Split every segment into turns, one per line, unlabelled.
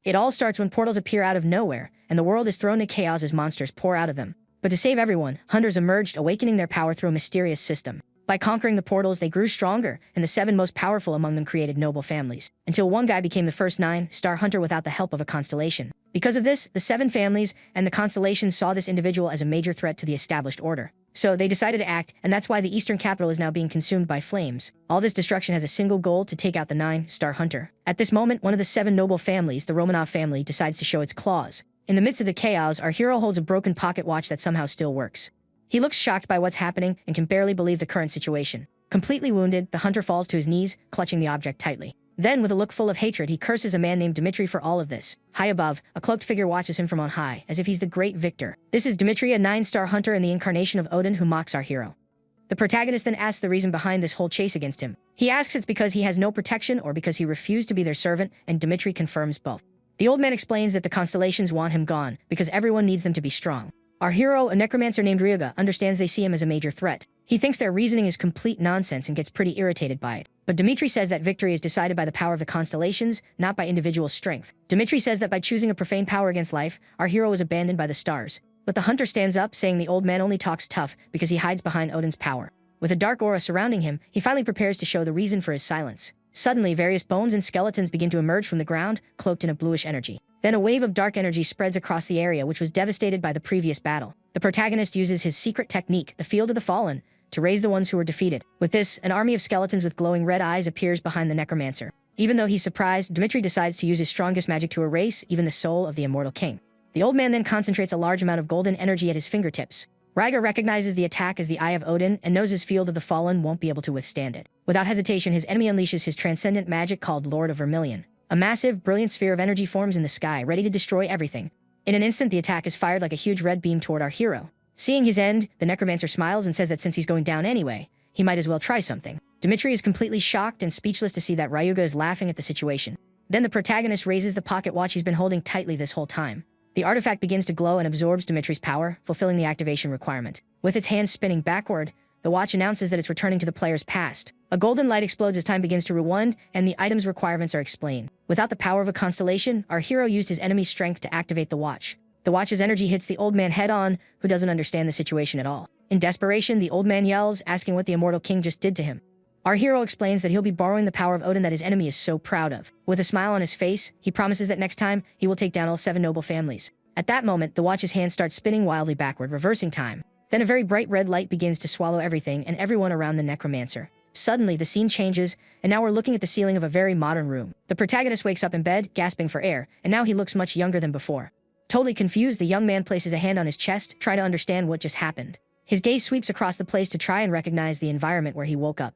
It all starts when portals appear out of nowhere, and the world is thrown into chaos as monsters pour out of them. But to save everyone, hunters emerged, awakening their power through a mysterious system. By conquering the portals, they grew stronger, and the 7 most powerful among them created noble families. Until one guy became the first 9-star hunter without the help of a constellation. Because of this, the 7 families and the constellations saw this individual as a major threat to the established order. So they decided to act, and that's why the eastern capital is now being consumed by flames. All this destruction has a single goal: to take out the 9-star hunter. At this moment, one of the 7 noble families, the Romanov family, decides to show its claws. In the midst of the chaos, our hero holds a broken pocket watch that somehow still works. He looks shocked by what's happening and can barely believe the current situation. Completely wounded, the hunter falls to his knees, clutching the object tightly. Then, with a look full of hatred, he curses a man named Dmitri for all of this. High above, a cloaked figure watches him from on high, as if he's the great victor. This is Dmitri, a 9-star hunter and the incarnation of Odin, who mocks our hero. The protagonist then asks the reason behind this whole chase against him. He asks it's because he has no protection or because he refused to be their servant, and Dmitri confirms both. The old man explains that the constellations want him gone because everyone needs them to be strong. Our hero, a necromancer named Ryuga, understands they see him as a major threat. He thinks their reasoning is complete nonsense and gets pretty irritated by it. But Dmitri says that victory is decided by the power of the constellations, not by individual strength. Dmitri says that by choosing a profane power against life, our hero is abandoned by the stars. But the hunter stands up, saying the old man only talks tough because he hides behind Odin's power. With a dark aura surrounding him, he finally prepares to show the reason for his silence. Suddenly, various bones and skeletons begin to emerge from the ground, cloaked in a bluish energy. Then a wave of dark energy spreads across the area, which was devastated by the previous battle. The protagonist uses his secret technique, the Field of the Fallen, to raise the ones who were defeated. With this, an army of skeletons with glowing red eyes appears behind the necromancer. Even though he's surprised, Dmitri decides to use his strongest magic to erase even the soul of the immortal king. The old man then concentrates a large amount of golden energy at his fingertips. Ryuga recognizes the attack as the Eye of Odin and knows his Field of the Fallen won't be able to withstand it. Without hesitation, his enemy unleashes his transcendent magic called Lord of Vermilion. A massive, brilliant sphere of energy forms in the sky, ready to destroy everything. In an instant, the attack is fired like a huge red beam toward our hero. Seeing his end, the necromancer smiles and says that since he's going down anyway, he might as well try something. Dmitri is completely shocked and speechless to see that Ryuga is laughing at the situation. Then the protagonist raises the pocket watch he's been holding tightly this whole time. The artifact begins to glow and absorbs Dmitri's power, fulfilling the activation requirement. With its hands spinning backward, the watch announces that it's returning to the player's past. A golden light explodes as time begins to rewind, and the item's requirements are explained. Without the power of a constellation, our hero used his enemy's strength to activate the watch. The watch's energy hits the old man head-on, who doesn't understand the situation at all. In desperation, the old man yells, asking what the immortal king just did to him. Our hero explains that he'll be borrowing the power of Odin that his enemy is so proud of. With a smile on his face, he promises that next time, he will take down all 7 noble families. At that moment, the watch's hand starts spinning wildly backward, reversing time. Then a very bright red light begins to swallow everything and everyone around the necromancer. Suddenly, the scene changes, and now we're looking at the ceiling of a very modern room. The protagonist wakes up in bed, gasping for air, and now he looks much younger than before. Totally confused, the young man places a hand on his chest, trying to understand what just happened. His gaze sweeps across the place to try and recognize the environment where he woke up.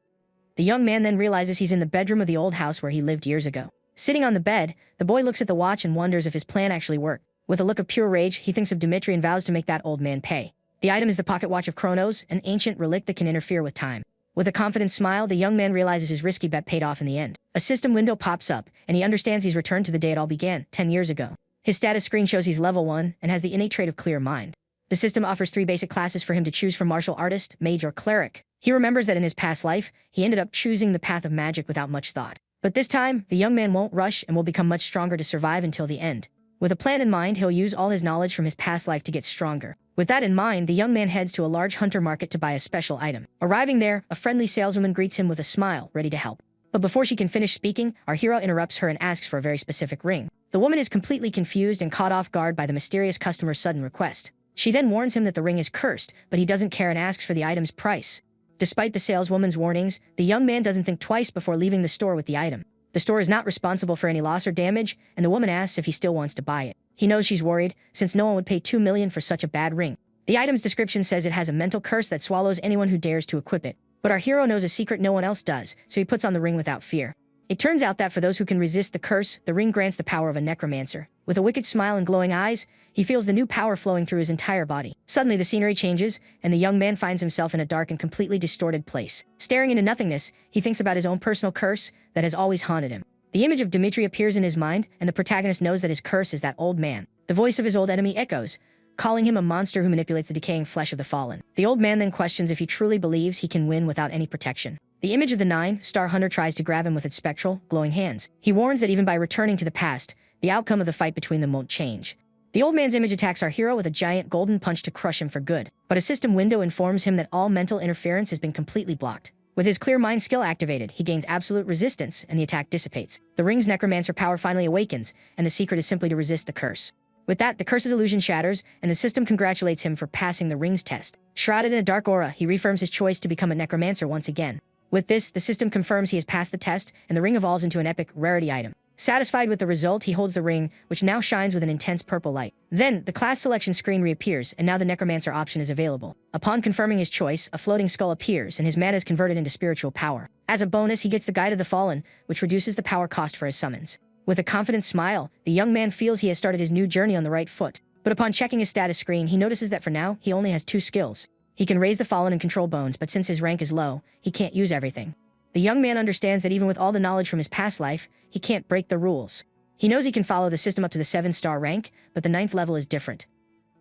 The young man then realizes he's in the bedroom of the old house where he lived years ago. Sitting on the bed, the boy looks at the watch and wonders if his plan actually worked. With a look of pure rage, he thinks of Dmitri and vows to make that old man pay. The item is the pocket watch of Kronos, an ancient relic that can interfere with time. With a confident smile, the young man realizes his risky bet paid off in the end. A system window pops up, and he understands he's returned to the day it all began, 10 years ago. His status screen shows he's level 1 and has the innate trait of clear mind. The system offers 3 basic classes for him to choose from: martial artist, mage, or cleric. He remembers that in his past life, he ended up choosing the path of magic without much thought. But this time, the young man won't rush and will become much stronger to survive until the end. With a plan in mind, he'll use all his knowledge from his past life to get stronger. With that in mind, the young man heads to a large hunter market to buy a special item. Arriving there, a friendly saleswoman greets him with a smile, ready to help. But before she can finish speaking, our hero interrupts her and asks for a very specific ring. The woman is completely confused and caught off guard by the mysterious customer's sudden request. She then warns him that the ring is cursed, but he doesn't care and asks for the item's price. Despite the saleswoman's warnings, the young man doesn't think twice before leaving the store with the item. The store is not responsible for any loss or damage, and the woman asks if he still wants to buy it. He knows she's worried, since no one would pay $2 million for such a bad ring. The item's description says it has a mental curse that swallows anyone who dares to equip it. But our hero knows a secret no one else does, so he puts on the ring without fear. It turns out that for those who can resist the curse, the ring grants the power of a necromancer. With a wicked smile and glowing eyes, he feels the new power flowing through his entire body. Suddenly, the scenery changes, and the young man finds himself in a dark and completely distorted place. Staring into nothingness, he thinks about his own personal curse that has always haunted him. The image of Dmitri appears in his mind, and the protagonist knows that his curse is that old man. The voice of his old enemy echoes, calling him a monster who manipulates the decaying flesh of the fallen. The old man then questions if he truly believes he can win without any protection. The image of the 9-star hunter tries to grab him with its spectral, glowing hands. He warns that even by returning to the past, the outcome of the fight between them won't change. The old man's image attacks our hero with a giant golden punch to crush him for good, but a system window informs him that all mental interference has been completely blocked. With his clear mind skill activated, he gains absolute resistance, and the attack dissipates. The ring's necromancer power finally awakens, and the secret is simply to resist the curse. With that, the curse's illusion shatters, and the system congratulates him for passing the ring's test. Shrouded in a dark aura, he reaffirms his choice to become a necromancer once again. With this, the system confirms he has passed the test, and the ring evolves into an epic rarity item. Satisfied with the result, he holds the ring, which now shines with an intense purple light. Then, the class selection screen reappears, and now the necromancer option is available. Upon confirming his choice, a floating skull appears, and his mana is converted into spiritual power. As a bonus, he gets the Guide of the Fallen, which reduces the power cost for his summons. With a confident smile, the young man feels he has started his new journey on the right foot. But upon checking his status screen, he notices that for now, he only has 2 skills. He can raise the Fallen and control bones, but since his rank is low, he can't use everything. The young man understands that even with all the knowledge from his past life, he can't break the rules. He knows he can follow the system up to the 7-star rank, but the 9th level is different.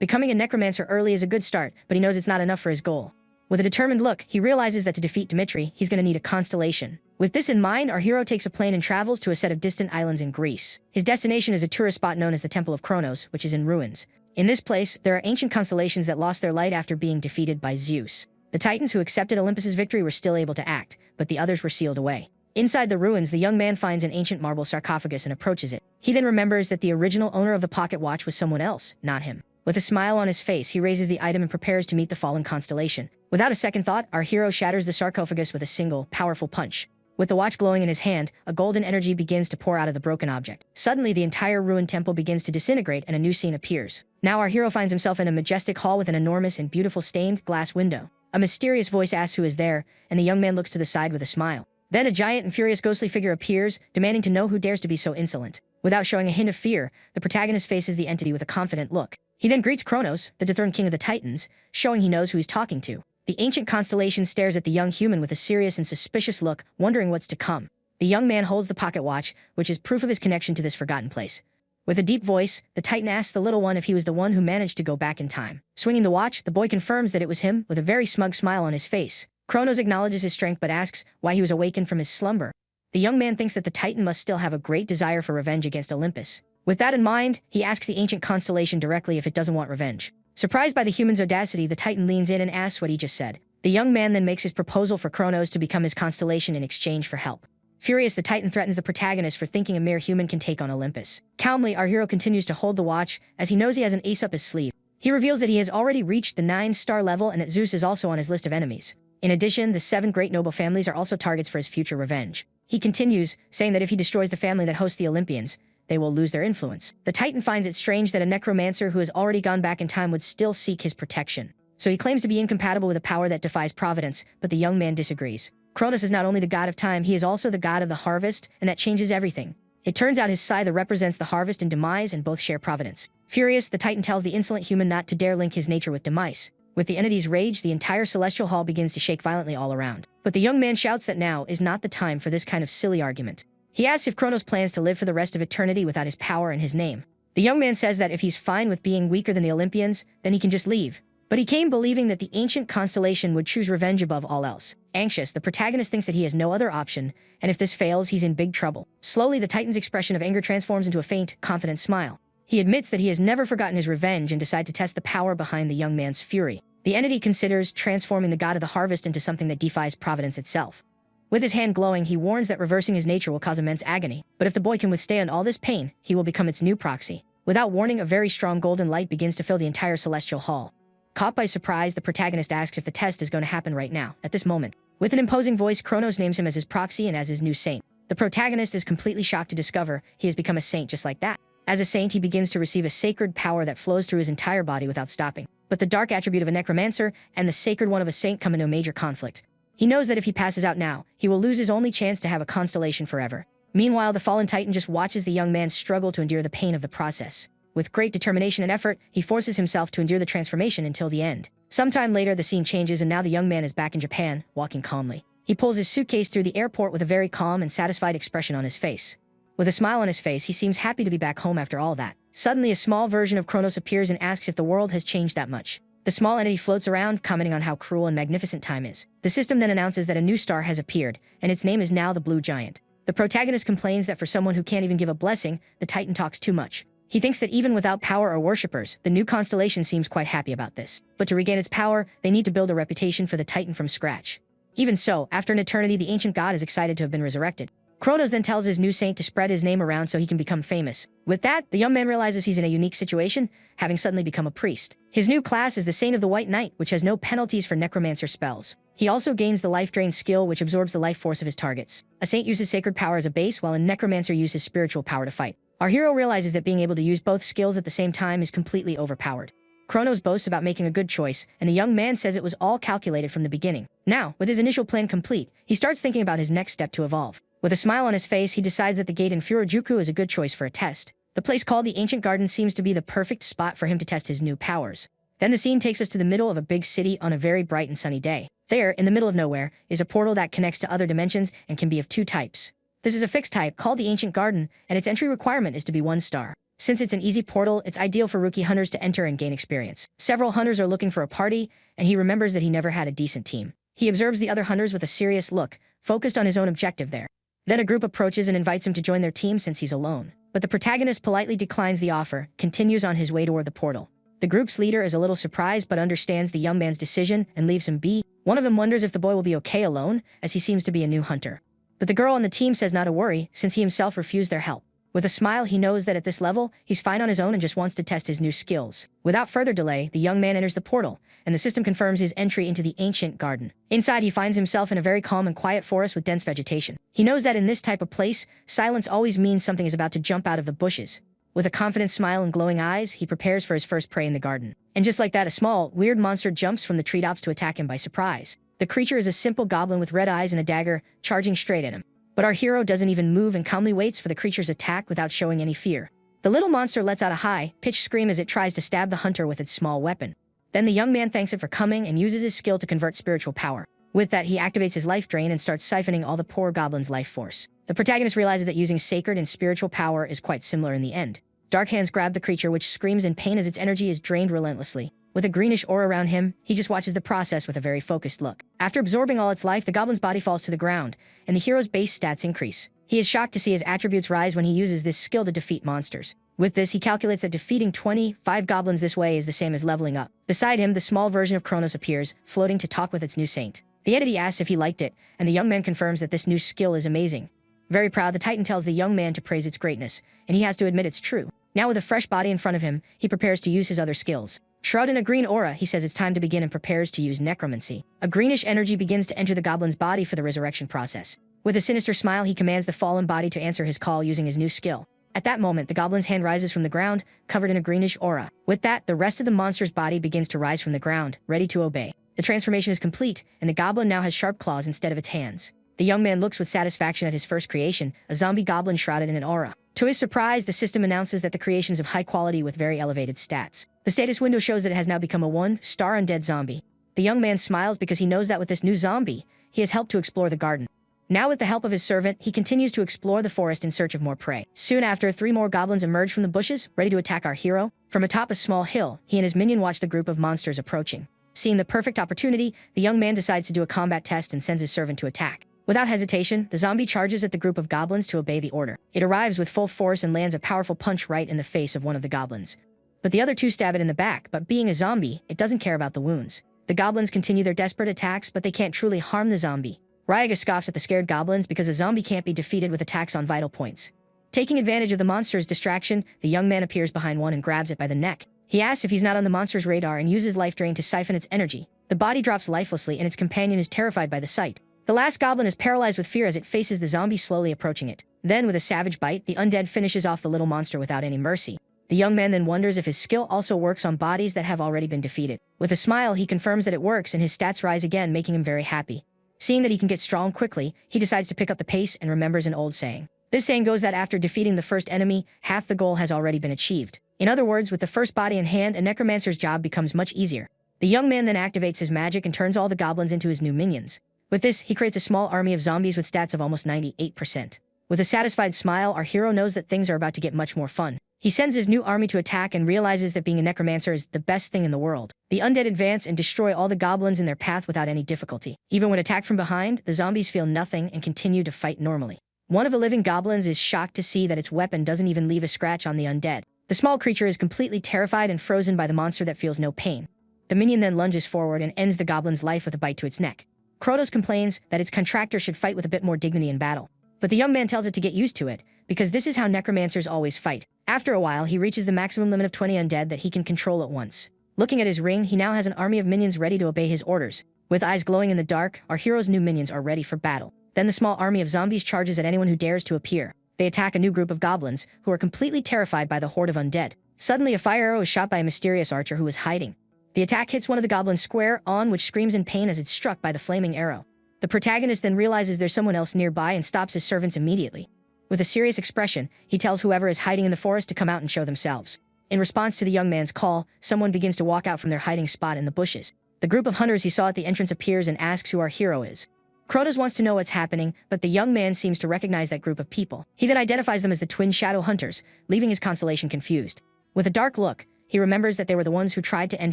Becoming a necromancer early is a good start, but he knows it's not enough for his goal. With a determined look, he realizes that to defeat Dmitri, he's going to need a constellation. With this in mind, our hero takes a plane and travels to a set of distant islands in Greece. His destination is a tourist spot known as the Temple of Kronos, which is in ruins. In this place, there are ancient constellations that lost their light after being defeated by Zeus. The Titans who accepted Olympus's victory were still able to act, but the others were sealed away. Inside the ruins, the young man finds an ancient marble sarcophagus and approaches it. He then remembers that the original owner of the pocket watch was someone else, not him. With a smile on his face, he raises the item and prepares to meet the fallen constellation. Without a second thought, our hero shatters the sarcophagus with a single, powerful punch. With the watch glowing in his hand, a golden energy begins to pour out of the broken object. Suddenly, the entire ruined temple begins to disintegrate and a new scene appears. Now our hero finds himself in a majestic hall with an enormous and beautiful stained glass window. A mysterious voice asks who is there, and the young man looks to the side with a smile. Then a giant and furious ghostly figure appears, demanding to know who dares to be so insolent. Without showing a hint of fear, the protagonist faces the entity with a confident look. He then greets Kronos, the dethroned king of the Titans, showing he knows who he's talking to. The ancient constellation stares at the young human with a serious and suspicious look, wondering what's to come. The young man holds the pocket watch, which is proof of his connection to this forgotten place. With a deep voice, the Titan asks the little one if he was the one who managed to go back in time. Swinging the watch, the boy confirms that it was him, with a very smug smile on his face. Kronos acknowledges his strength but asks why he was awakened from his slumber. The young man thinks that the Titan must still have a great desire for revenge against Olympus. With that in mind, he asks the ancient constellation directly if it doesn't want revenge. Surprised by the human's audacity, the Titan leans in and asks what he just said. The young man then makes his proposal for Kronos to become his constellation in exchange for help. Furious, the Titan threatens the protagonist for thinking a mere human can take on Olympus. Calmly, our hero continues to hold the watch, as he knows he has an ace up his sleeve. He reveals that he has already reached the 9-star level and that Zeus is also on his list of enemies. In addition, the 7 great noble families are also targets for his future revenge. He continues, saying that if he destroys the family that hosts the Olympians, they will lose their influence. The Titan finds it strange that a necromancer who has already gone back in time would still seek his protection. So he claims to be incompatible with a power that defies providence, but the young man disagrees. Kronos is not only the god of time, he is also the god of the harvest, and that changes everything. It turns out his scythe represents the harvest and demise, and both share providence. Furious, the Titan tells the insolent human not to dare link his nature with demise. With the entity's rage, the entire celestial hall begins to shake violently all around. But the young man shouts that now is not the time for this kind of silly argument. He asks if Kronos plans to live for the rest of eternity without his power and his name. The young man says that if he's fine with being weaker than the Olympians, then he can just leave. But he came believing that the ancient constellation would choose revenge above all else. Anxious, the protagonist thinks that he has no other option, and if this fails, he's in big trouble. Slowly, the Titan's expression of anger transforms into a faint, confident smile. He admits that he has never forgotten his revenge and decides to test the power behind the young man's fury. The entity considers transforming the god of the harvest into something that defies providence itself. With his hand glowing, he warns that reversing his nature will cause immense agony, but if the boy can withstand all this pain, he will become its new proxy. Without warning, a very strong golden light begins to fill the entire celestial hall. Caught by surprise, the protagonist asks if the test is going to happen right now, at this moment. With an imposing voice, Kronos names him as his proxy and as his new saint. The protagonist is completely shocked to discover he has become a saint just like that. As a saint, he begins to receive a sacred power that flows through his entire body without stopping. But the dark attribute of a necromancer and the sacred one of a saint come into a major conflict. He knows that if he passes out now, he will lose his only chance to have a constellation forever. Meanwhile, the fallen Titan just watches the young man struggle to endure the pain of the process. With great determination and effort, he forces himself to endure the transformation until the end. Sometime later, the scene changes and now the young man is back in Japan, walking calmly. He pulls his suitcase through the airport with a very calm and satisfied expression on his face. With a smile on his face, he seems happy to be back home after all that. Suddenly, a small version of Kronos appears and asks if the world has changed that much. The small entity floats around, commenting on how cruel and magnificent time is. The system then announces that a new star has appeared, and its name is now the Blue Giant. The The protagonist complains that for someone who can't even give a blessing, the Titan talks too much. He thinks that even without power or worshippers, the new constellation seems quite happy about this. But to regain its power, they need to build a reputation for the Titan from scratch. Even so, after an eternity, the ancient god is excited to have been resurrected. Kronos then tells his new saint to spread his name around so he can become famous. With that, the young man realizes he's in a unique situation, having suddenly become a priest. His new class is the Saint of the White Knight, which has no penalties for necromancer spells. He also gains the Life Drain skill, which absorbs the life force of his targets. A saint uses sacred power as a base, while a necromancer uses spiritual power to fight. Our hero realizes that being able to use both skills at the same time is completely overpowered. Kronos boasts about making a good choice, and the young man says it was all calculated from the beginning. Now, with his initial plan complete, he starts thinking about his next step to evolve. With a smile on his face, he decides that the gate in Furojuku is a good choice for a test. The place called the Ancient Garden seems to be the perfect spot for him to test his new powers. Then the scene takes us to the middle of a big city on a very bright and sunny day. There, in the middle of nowhere, is a portal that connects to other dimensions and can be of two types. This is a fixed type called the Ancient Garden, and its entry requirement is to be 1 star. Since it's an easy portal, it's ideal for rookie hunters to enter and gain experience. Several hunters are looking for a party, and he remembers that he never had a decent team. He observes the other hunters with a serious look, focused on his own objective there. Then a group approaches and invites him to join their team since he's alone. But the protagonist politely declines the offer, continues on his way toward the portal. The group's leader is a little surprised but understands the young man's decision and leaves him be. One of them wonders if the boy will be okay alone, as he seems to be a new hunter. But the girl on the team says not to worry, since he himself refused their help. With a smile, he knows that at this level, he's fine on his own and just wants to test his new skills. Without further delay, the young man enters the portal, and the system confirms his entry into the Ancient Garden. Inside, he finds himself in a very calm and quiet forest with dense vegetation. He knows that in this type of place, silence always means something is about to jump out of the bushes. With a confident smile and glowing eyes, he prepares for his first prey in the garden. And just like that, a small, weird monster jumps from the treetops to attack him by surprise. The creature is a simple goblin with red eyes and a dagger, charging straight at him. But our hero doesn't even move and calmly waits for the creature's attack without showing any fear. The little monster lets out a high-pitched scream as it tries to stab the hunter with its small weapon. Then the young man thanks it for coming and uses his skill to convert spiritual power. With that, he activates his life drain and starts siphoning all the poor goblin's life force. The protagonist realizes that using sacred and spiritual power is quite similar in the end. Dark hands grab the creature, which screams in pain as its energy is drained relentlessly. With a greenish aura around him, he just watches the process with a very focused look. After absorbing all its life, the goblin's body falls to the ground, and the hero's base stats increase. He is shocked to see his attributes rise when he uses this skill to defeat monsters. With this, he calculates that defeating 25 goblins this way is the same as leveling up. Beside him, the small version of Kronos appears, floating to talk with its new saint. The entity asks if he liked it, and the young man confirms that this new skill is amazing. Very proud, the Titan tells the young man to praise its greatness, and he has to admit it's true. Now with a fresh body in front of him, he prepares to use his other skills. Shrouded in a green aura, he says it's time to begin and prepares to use Necromancy. A greenish energy begins to enter the goblin's body for the resurrection process. With a sinister smile, he commands the fallen body to answer his call using his new skill. At that moment, the goblin's hand rises from the ground, covered in a greenish aura. With that, the rest of the monster's body begins to rise from the ground, ready to obey. The transformation is complete, and the goblin now has sharp claws instead of its hands. The young man looks with satisfaction at his first creation, a zombie goblin shrouded in an aura. To his surprise, the system announces that the creation is of high quality with very elevated stats. The status window shows that it has now become a 1-star undead zombie. The young man smiles because he knows that with this new zombie, he has helped to explore the garden. Now with the help of his servant, he continues to explore the forest in search of more prey. Soon after, 3 more goblins emerge from the bushes, ready to attack our hero. From atop a small hill, he and his minion watch the group of monsters approaching. Seeing the perfect opportunity, the young man decides to do a combat test and sends his servant to attack. Without hesitation, the zombie charges at the group of goblins to obey the order. It arrives with full force and lands a powerful punch right in the face of one of the goblins. But the other 2 stab it in the back, but being a zombie, it doesn't care about the wounds. The goblins continue their desperate attacks, but they can't truly harm the zombie. Ryaga scoffs at the scared goblins because a zombie can't be defeated with attacks on vital points. Taking advantage of the monster's distraction, the young man appears behind one and grabs it by the neck. He asks if he's not on the monster's radar and uses life drain to siphon its energy. The body drops lifelessly and its companion is terrified by the sight. The last goblin is paralyzed with fear as it faces the zombie slowly approaching it. Then, with a savage bite, the undead finishes off the little monster without any mercy. The young man then wonders if his skill also works on bodies that have already been defeated. With a smile, he confirms that it works and his stats rise again, making him very happy. Seeing that he can get strong quickly, he decides to pick up the pace and remembers an old saying. This saying goes that after defeating the first enemy, half the goal has already been achieved. In other words, with the first body in hand, a necromancer's job becomes much easier. The young man then activates his magic and turns all the goblins into his new minions. With this, he creates a small army of zombies with stats of almost 98%. With a satisfied smile, our hero knows that things are about to get much more fun. He sends his new army to attack and realizes that being a necromancer is the best thing in the world. The undead advance and destroy all the goblins in their path without any difficulty. Even when attacked from behind, the zombies feel nothing and continue to fight normally. One of the living goblins is shocked to see that its weapon doesn't even leave a scratch on the undead. The small creature is completely terrified and frozen by the monster that feels no pain. The minion then lunges forward and ends the goblin's life with a bite to its neck. Krotos complains that its contractor should fight with a bit more dignity in battle. But the young man tells it to get used to it, because this is how necromancers always fight. After a while, he reaches the maximum limit of 20 undead that he can control at once. Looking at his ring, he now has an army of minions ready to obey his orders. With eyes glowing in the dark, our hero's new minions are ready for battle. Then the small army of zombies charges at anyone who dares to appear. They attack a new group of goblins, who are completely terrified by the horde of undead. Suddenly, a fire arrow is shot by a mysterious archer who is hiding. The attack hits one of the goblins square on, which screams in pain as it's struck by the flaming arrow. The protagonist then realizes there's someone else nearby and stops his servants immediately. With a serious expression, he tells whoever is hiding in the forest to come out and show themselves. In response to the young man's call, someone begins to walk out from their hiding spot in the bushes. The group of hunters he saw at the entrance appears and asks who our hero is. Krotos wants to know what's happening, but the young man seems to recognize that group of people. He then identifies them as the twin shadow hunters, leaving his constellation confused. With a dark look, he remembers that they were the ones who tried to end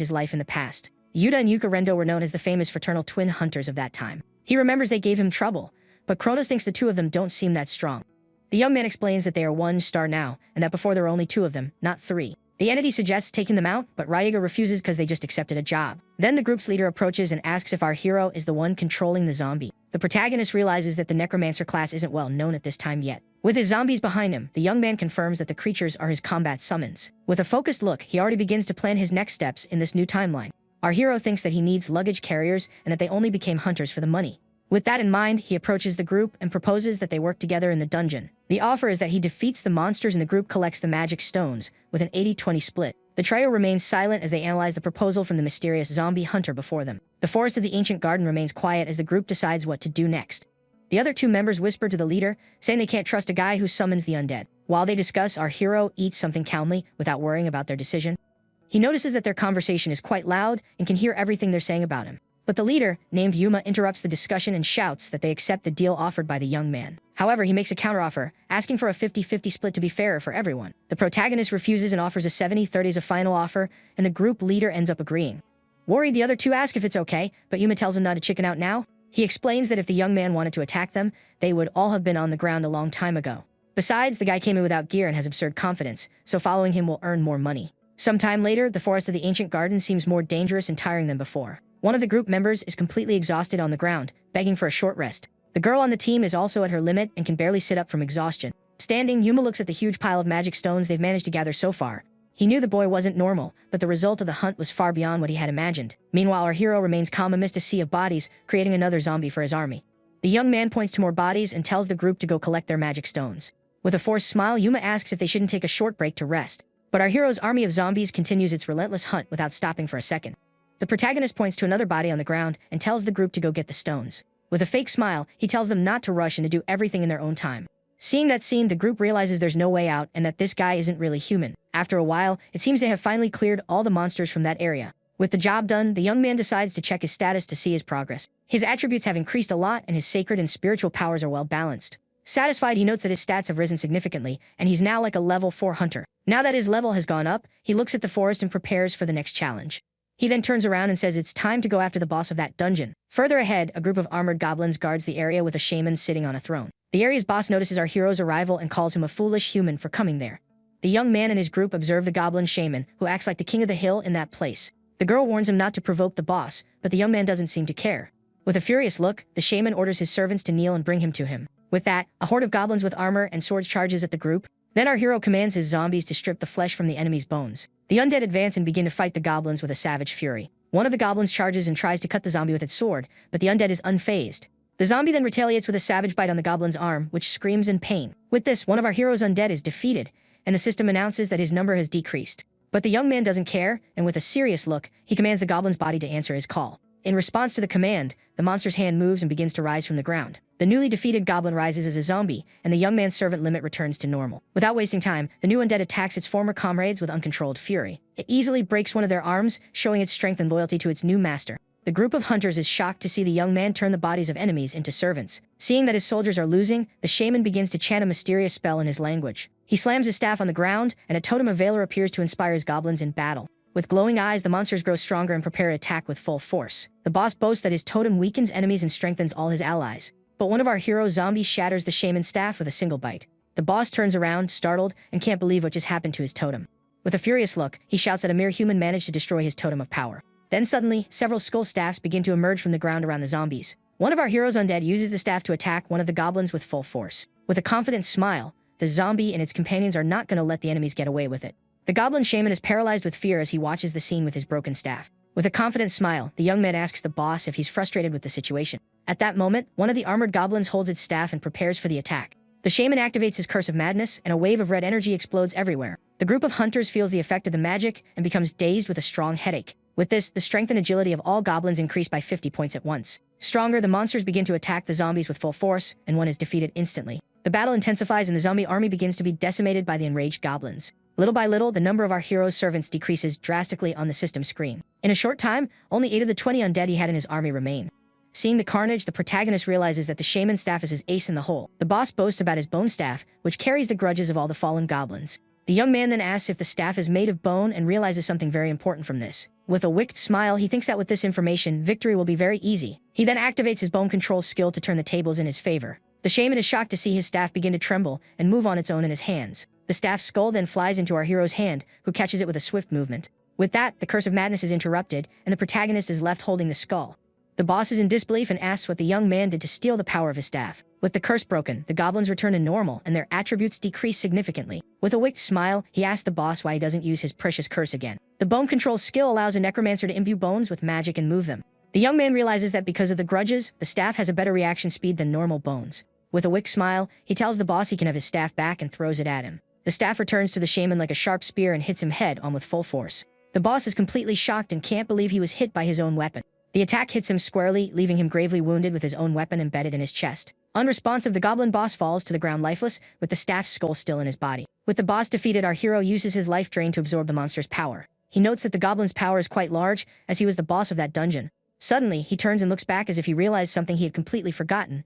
his life in the past. Yuta and Yuka Rendo were known as the famous fraternal twin hunters of that time. He remembers they gave him trouble, but Krotos thinks the two of them don't seem that strong. The young man explains that they are one star now, and that before there were only two of them, not three. The entity suggests taking them out, but Raiga refuses because they just accepted a job. Then the group's leader approaches and asks if our hero is the one controlling the zombie. The protagonist realizes that the necromancer class isn't well known at this time yet. With his zombies behind him, the young man confirms that the creatures are his combat summons. With a focused look, he already begins to plan his next steps in this new timeline. Our hero thinks that he needs luggage carriers and that they only became hunters for the money. With that in mind, he approaches the group and proposes that they work together in the dungeon. The offer is that he defeats the monsters and the group collects the magic stones, with an 80-20 split. The trio remains silent as they analyze the proposal from the mysterious zombie hunter before them. The forest of the ancient garden remains quiet as the group decides what to do next. The other two members whisper to the leader, saying they can't trust a guy who summons the undead. While they discuss, our hero eats something calmly without worrying about their decision. He notices that their conversation is quite loud and can hear everything they're saying about him. But the leader, named Yuma, interrupts the discussion and shouts that they accept the deal offered by the young man. However, he makes a counteroffer, asking for a 50-50 split to be fairer for everyone. The protagonist refuses and offers a 70-30 as a final offer, and the group leader ends up agreeing. Worried, the other two ask if it's okay, but Yuma tells him not to chicken out now. He explains that if the young man wanted to attack them, they would all have been on the ground a long time ago. Besides, the guy came in without gear and has absurd confidence, so following him will earn more money. Sometime later, the forest of the ancient garden seems more dangerous and tiring than before. One of the group members is completely exhausted on the ground, begging for a short rest. The girl on the team is also at her limit and can barely sit up from exhaustion. Standing, Yuma looks at the huge pile of magic stones they've managed to gather so far. He knew the boy wasn't normal, but the result of the hunt was far beyond what he had imagined. Meanwhile, our hero remains calm amidst a sea of bodies, creating another zombie for his army. The young man points to more bodies and tells the group to go collect their magic stones. With a forced smile, Yuma asks if they shouldn't take a short break to rest. But our hero's army of zombies continues its relentless hunt without stopping for a second. The protagonist points to another body on the ground and tells the group to go get the stones. With a fake smile, he tells them not to rush and to do everything in their own time. Seeing that scene, the group realizes there's no way out and that this guy isn't really human. After a while, it seems they have finally cleared all the monsters from that area. With the job done, the young man decides to check his status to see his progress. His attributes have increased a lot and his sacred and spiritual powers are well balanced. Satisfied, he notes that his stats have risen significantly, and he's now like a level 4 hunter. Now that his level has gone up, he looks at the forest and prepares for the next challenge. He then turns around and says it's time to go after the boss of that dungeon. Further ahead, a group of armored goblins guards the area with a shaman sitting on a throne. The area's boss notices our hero's arrival and calls him a foolish human for coming there. The young man and his group observe the goblin shaman, who acts like the king of the hill in that place. The girl warns him not to provoke the boss, but the young man doesn't seem to care. With a furious look, the shaman orders his servants to kneel and bring him to him. With that, a horde of goblins with armor and swords charges at the group. Then our hero commands his zombies to strip the flesh from the enemy's bones. The undead advance and begin to fight the goblins with a savage fury. One of the goblins charges and tries to cut the zombie with its sword, but the undead is unfazed. The zombie then retaliates with a savage bite on the goblin's arm, which screams in pain. With this, one of our hero's undead is defeated, and the system announces that his number has decreased. But the young man doesn't care, and with a serious look, he commands the goblin's body to answer his call. In response to the command, the monster's hand moves and begins to rise from the ground. The newly defeated goblin rises as a zombie, and the young man's servant limit returns to normal. Without wasting time, the new undead attacks its former comrades with uncontrolled fury. It easily breaks one of their arms, showing its strength and loyalty to its new master. The group of hunters is shocked to see the young man turn the bodies of enemies into servants. Seeing that his soldiers are losing, the shaman begins to chant a mysterious spell in his language. He slams his staff on the ground, and a totem of valor appears to inspire his goblins in battle. With glowing eyes, the monsters grow stronger and prepare to attack with full force. The boss boasts that his totem weakens enemies and strengthens all his allies. But one of our hero zombies shatters the shaman's staff with a single bite. The boss turns around, startled, and can't believe what just happened to his totem. With a furious look, he shouts that a mere human managed to destroy his totem of power. Then suddenly, several skull staffs begin to emerge from the ground around the zombies. One of our heroes undead uses the staff to attack one of the goblins with full force. With a confident smile, the zombie and its companions are not going to let the enemies get away with it. The goblin shaman is paralyzed with fear as he watches the scene with his broken staff. With a confident smile, the young man asks the boss if he's frustrated with the situation. At that moment, one of the armored goblins holds its staff and prepares for the attack. The shaman activates his curse of madness, and a wave of red energy explodes everywhere. The group of hunters feels the effect of the magic and becomes dazed with a strong headache. With this, the strength and agility of all goblins increase by 50 points at once. Stronger, the monsters begin to attack the zombies with full force, and one is defeated instantly. The battle intensifies and the zombie army begins to be decimated by the enraged goblins. Little by little, the number of our hero's servants decreases drastically on the system screen. In a short time, only 8 of the 20 undead he had in his army remain. Seeing the carnage, the protagonist realizes that the shaman's staff is his ace in the hole. The boss boasts about his bone staff, which carries the grudges of all the fallen goblins. The young man then asks if the staff is made of bone and realizes something very important from this. With a wicked smile, he thinks that with this information, victory will be very easy. He then activates his bone control skill to turn the tables in his favor. The shaman is shocked to see his staff begin to tremble and move on its own in his hands. The staff's skull then flies into our hero's hand, who catches it with a swift movement. With that, the curse of madness is interrupted, and the protagonist is left holding the skull. The boss is in disbelief and asks what the young man did to steal the power of his staff. With the curse broken, the goblins return to normal and their attributes decrease significantly. With a wicked smile, he asks the boss why he doesn't use his precious curse again. The bone control skill allows a necromancer to imbue bones with magic and move them. The young man realizes that because of the grudges, the staff has a better reaction speed than normal bones. With a wicked smile, he tells the boss he can have his staff back and throws it at him. The staff returns to the shaman like a sharp spear and hits him head on with full force. The boss is completely shocked and can't believe he was hit by his own weapon. The attack hits him squarely, leaving him gravely wounded with his own weapon embedded in his chest. Unresponsive, the goblin boss falls to the ground lifeless, with the staff's skull still in his body. With the boss defeated, our hero uses his life drain to absorb the monster's power. He notes that the goblin's power is quite large, as he was the boss of that dungeon. Suddenly, he turns and looks back as if he realized something he had completely forgotten.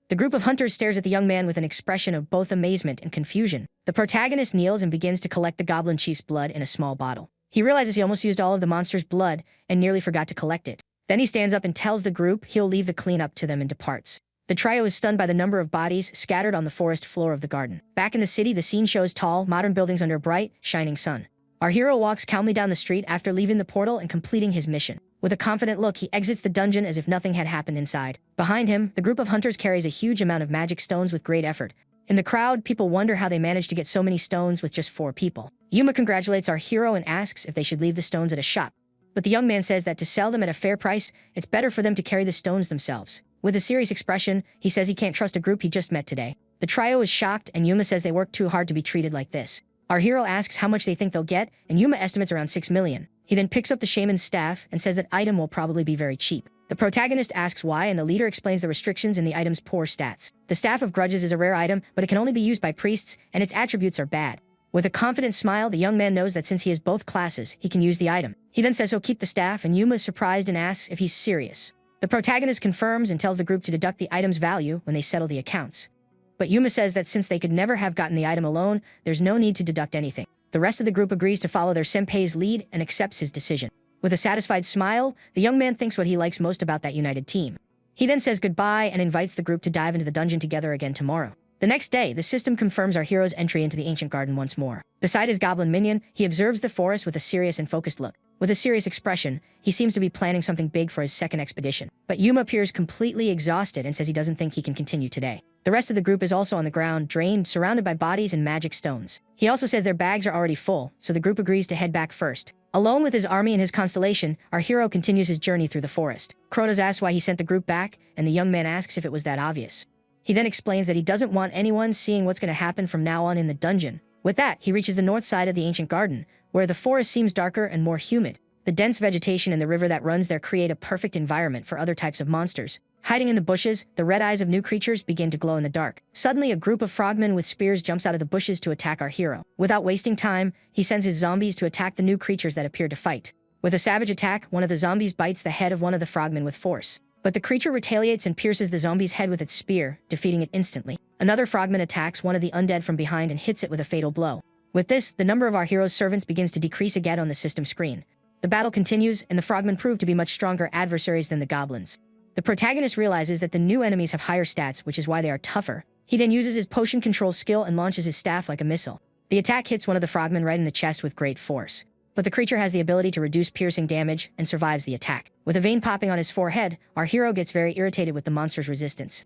The group of hunters stares at the young man with an expression of both amazement and confusion. The protagonist kneels and begins to collect the goblin chief's blood in a small bottle. He realizes he almost used all of the monster's blood and nearly forgot to collect it. Then he stands up and tells the group he'll leave the cleanup to them and departs. The trio is stunned by the number of bodies scattered on the forest floor of the garden. Back in the city, the scene shows tall, modern buildings under a bright, shining sun. Our hero walks calmly down the street after leaving the portal and completing his mission. With a confident look, he exits the dungeon as if nothing had happened inside. Behind him, the group of hunters carries a huge amount of magic stones with great effort. In the crowd, people wonder how they managed to get so many stones with just 4 people. Yuma congratulates our hero and asks if they should leave the stones at a shop. But the young man says that to sell them at a fair price, it's better for them to carry the stones themselves. With a serious expression, he says he can't trust a group he just met today. The trio is shocked, and Yuma says they work too hard to be treated like this. Our hero asks how much they think they'll get, and Yuma estimates around 6 million. He then picks up the shaman's staff and says that item will probably be very cheap. The protagonist asks why, and the leader explains the restrictions in the item's poor stats. The Staff of Grudges is a rare item, but it can only be used by priests, and its attributes are bad. With a confident smile, the young man knows that since he has both classes, he can use the item. He then says he'll keep the staff, and Yuma is surprised and asks if he's serious. The protagonist confirms and tells the group to deduct the item's value when they settle the accounts. But Yuma says that since they could never have gotten the item alone, there's no need to deduct anything. The rest of the group agrees to follow their senpai's lead and accepts his decision. With a satisfied smile, the young man thinks what he likes most about that united team. He then says goodbye and invites the group to dive into the dungeon together again tomorrow. The next day, the system confirms our hero's entry into the ancient garden once more. Beside his goblin minion, he observes the forest with a serious and focused look. With a serious expression, he seems to be planning something big for his second expedition. But Yuma appears completely exhausted and says he doesn't think he can continue today. The rest of the group is also on the ground, drained, surrounded by bodies and magic stones. He also says their bags are already full, so the group agrees to head back first. Alone with his army and his constellation, our hero continues his journey through the forest. Kronos asks why he sent the group back, and the young man asks if it was that obvious. He then explains that he doesn't want anyone seeing what's going to happen from now on in the dungeon. With that, he reaches the north side of the ancient garden, where the forest seems darker and more humid. The dense vegetation and the river that runs there create a perfect environment for other types of monsters. Hiding in the bushes, the red eyes of new creatures begin to glow in the dark. Suddenly, a group of frogmen with spears jumps out of the bushes to attack our hero. Without wasting time, he sends his zombies to attack the new creatures that appear to fight. With a savage attack, one of the zombies bites the head of one of the frogmen with force. But the creature retaliates and pierces the zombie's head with its spear, defeating it instantly. Another frogman attacks one of the undead from behind and hits it with a fatal blow. With this, the number of our hero's servants begins to decrease again on the system screen. The battle continues, and the frogmen prove to be much stronger adversaries than the goblins. The protagonist realizes that the new enemies have higher stats, which is why they are tougher. He then uses his potion control skill and launches his staff like a missile. The attack hits one of the frogmen right in the chest with great force. But the creature has the ability to reduce piercing damage and survives the attack. With a vein popping on his forehead, our hero gets very irritated with the monster's resistance.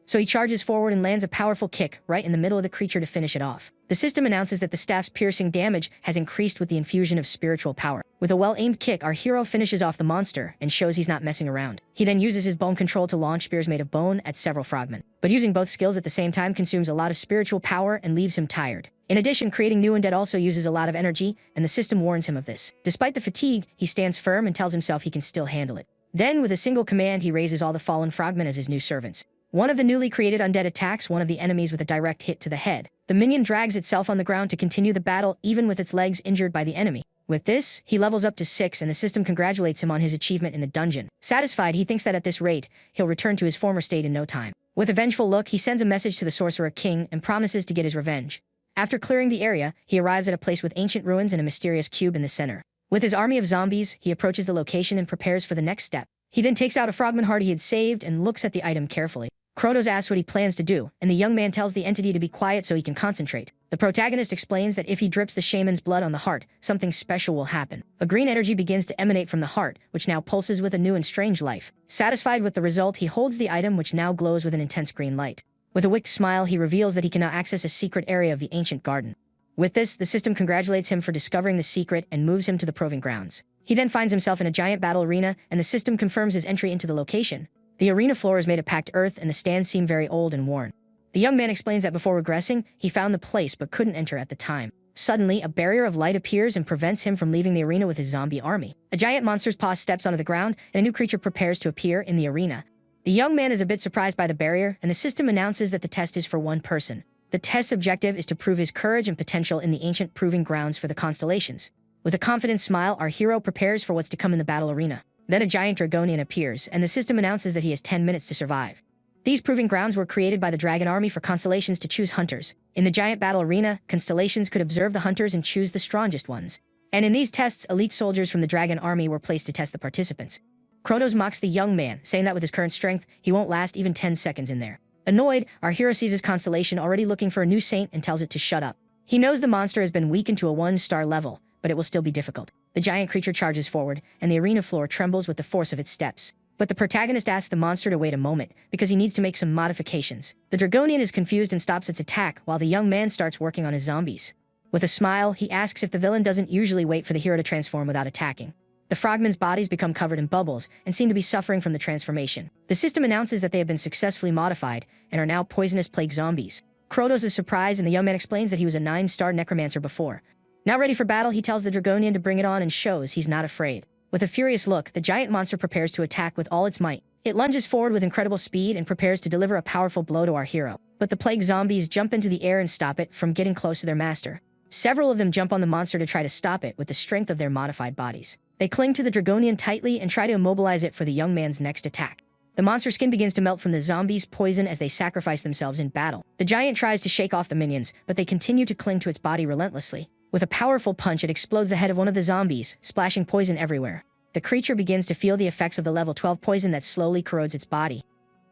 So he charges forward and lands a powerful kick right in the middle of the creature to finish it off. The system announces that the staff's piercing damage has increased with the infusion of spiritual power. With a well-aimed kick, our hero finishes off the monster and shows he's not messing around. He then uses his bone control to launch spears made of bone at several frogmen. But using both skills at the same time consumes a lot of spiritual power and leaves him tired. In addition, creating new undead also uses a lot of energy, and the system warns him of this. Despite the fatigue, he stands firm and tells himself he can still handle it. Then, with a single command, he raises all the fallen frogmen as his new servants. One of the newly created undead attacks one of the enemies with a direct hit to the head. The minion drags itself on the ground to continue the battle even with its legs injured by the enemy. With this, he levels up to 6 and the system congratulates him on his achievement in the dungeon. Satisfied, he thinks that at this rate, he'll return to his former state in no time. With a vengeful look, he sends a message to the Sorcerer King and promises to get his revenge. After clearing the area, he arrives at a place with ancient ruins and a mysterious cube in the center. With his army of zombies, he approaches the location and prepares for the next step. He then takes out a frogman heart he had saved and looks at the item carefully. Kronos asks what he plans to do, and the young man tells the entity to be quiet so he can concentrate. The protagonist explains that if he drips the shaman's blood on the heart, something special will happen. A green energy begins to emanate from the heart, which now pulses with a new and strange life. Satisfied with the result, he holds the item, which now glows with an intense green light. With a wicked smile, he reveals that he can now access a secret area of the ancient garden. With this, the system congratulates him for discovering the secret and moves him to the proving grounds. He then finds himself in a giant battle arena, and the system confirms his entry into the location. The arena floor is made of packed earth, and the stands seem very old and worn. The young man explains that before regressing, he found the place but couldn't enter at the time. Suddenly, a barrier of light appears and prevents him from leaving the arena with his zombie army. A giant monster's paw steps onto the ground, and a new creature prepares to appear in the arena. The young man is a bit surprised by the barrier, and the system announces that the test is for one person. The test's objective is to prove his courage and potential in the ancient proving grounds for the constellations. With a confident smile, our hero prepares for what's to come in the battle arena. Then a giant dragonian appears, and the system announces that he has 10 minutes to survive. These proving grounds were created by the dragon army for constellations to choose hunters. In the giant battle arena, constellations could observe the hunters and choose the strongest ones. And in these tests, elite soldiers from the dragon army were placed to test the participants. Kronos mocks the young man, saying that with his current strength, he won't last even 10 seconds in there. Annoyed, our hero sees his constellation already looking for a new saint and tells it to shut up. He knows the monster has been weakened to a 1-star level, but it will still be difficult. The giant creature charges forward, and the arena floor trembles with the force of its steps. But the protagonist asks the monster to wait a moment, because he needs to make some modifications. The dragonian is confused and stops its attack, while the young man starts working on his zombies. With a smile, he asks if the villain doesn't usually wait for the hero to transform without attacking. The frogmen's bodies become covered in bubbles, and seem to be suffering from the transformation. The system announces that they have been successfully modified, and are now poisonous plague zombies. Kronos is surprised, and the young man explains that he was a 9-star necromancer before. Now ready for battle, he tells the dragonian to bring it on and shows he's not afraid. With a furious look, the giant monster prepares to attack with all its might. It lunges forward with incredible speed and prepares to deliver a powerful blow to our hero. But the plague zombies jump into the air and stop it from getting close to their master. Several of them jump on the monster to try to stop it with the strength of their modified bodies. They cling to the dragonian tightly and try to immobilize it for the young man's next attack. The monster's skin begins to melt from the zombies' poison as they sacrifice themselves in battle. The giant tries to shake off the minions, but they continue to cling to its body relentlessly. With a powerful punch, it explodes the head of one of the zombies, splashing poison everywhere. The creature begins to feel the effects of the level 12 poison that slowly corrodes its body.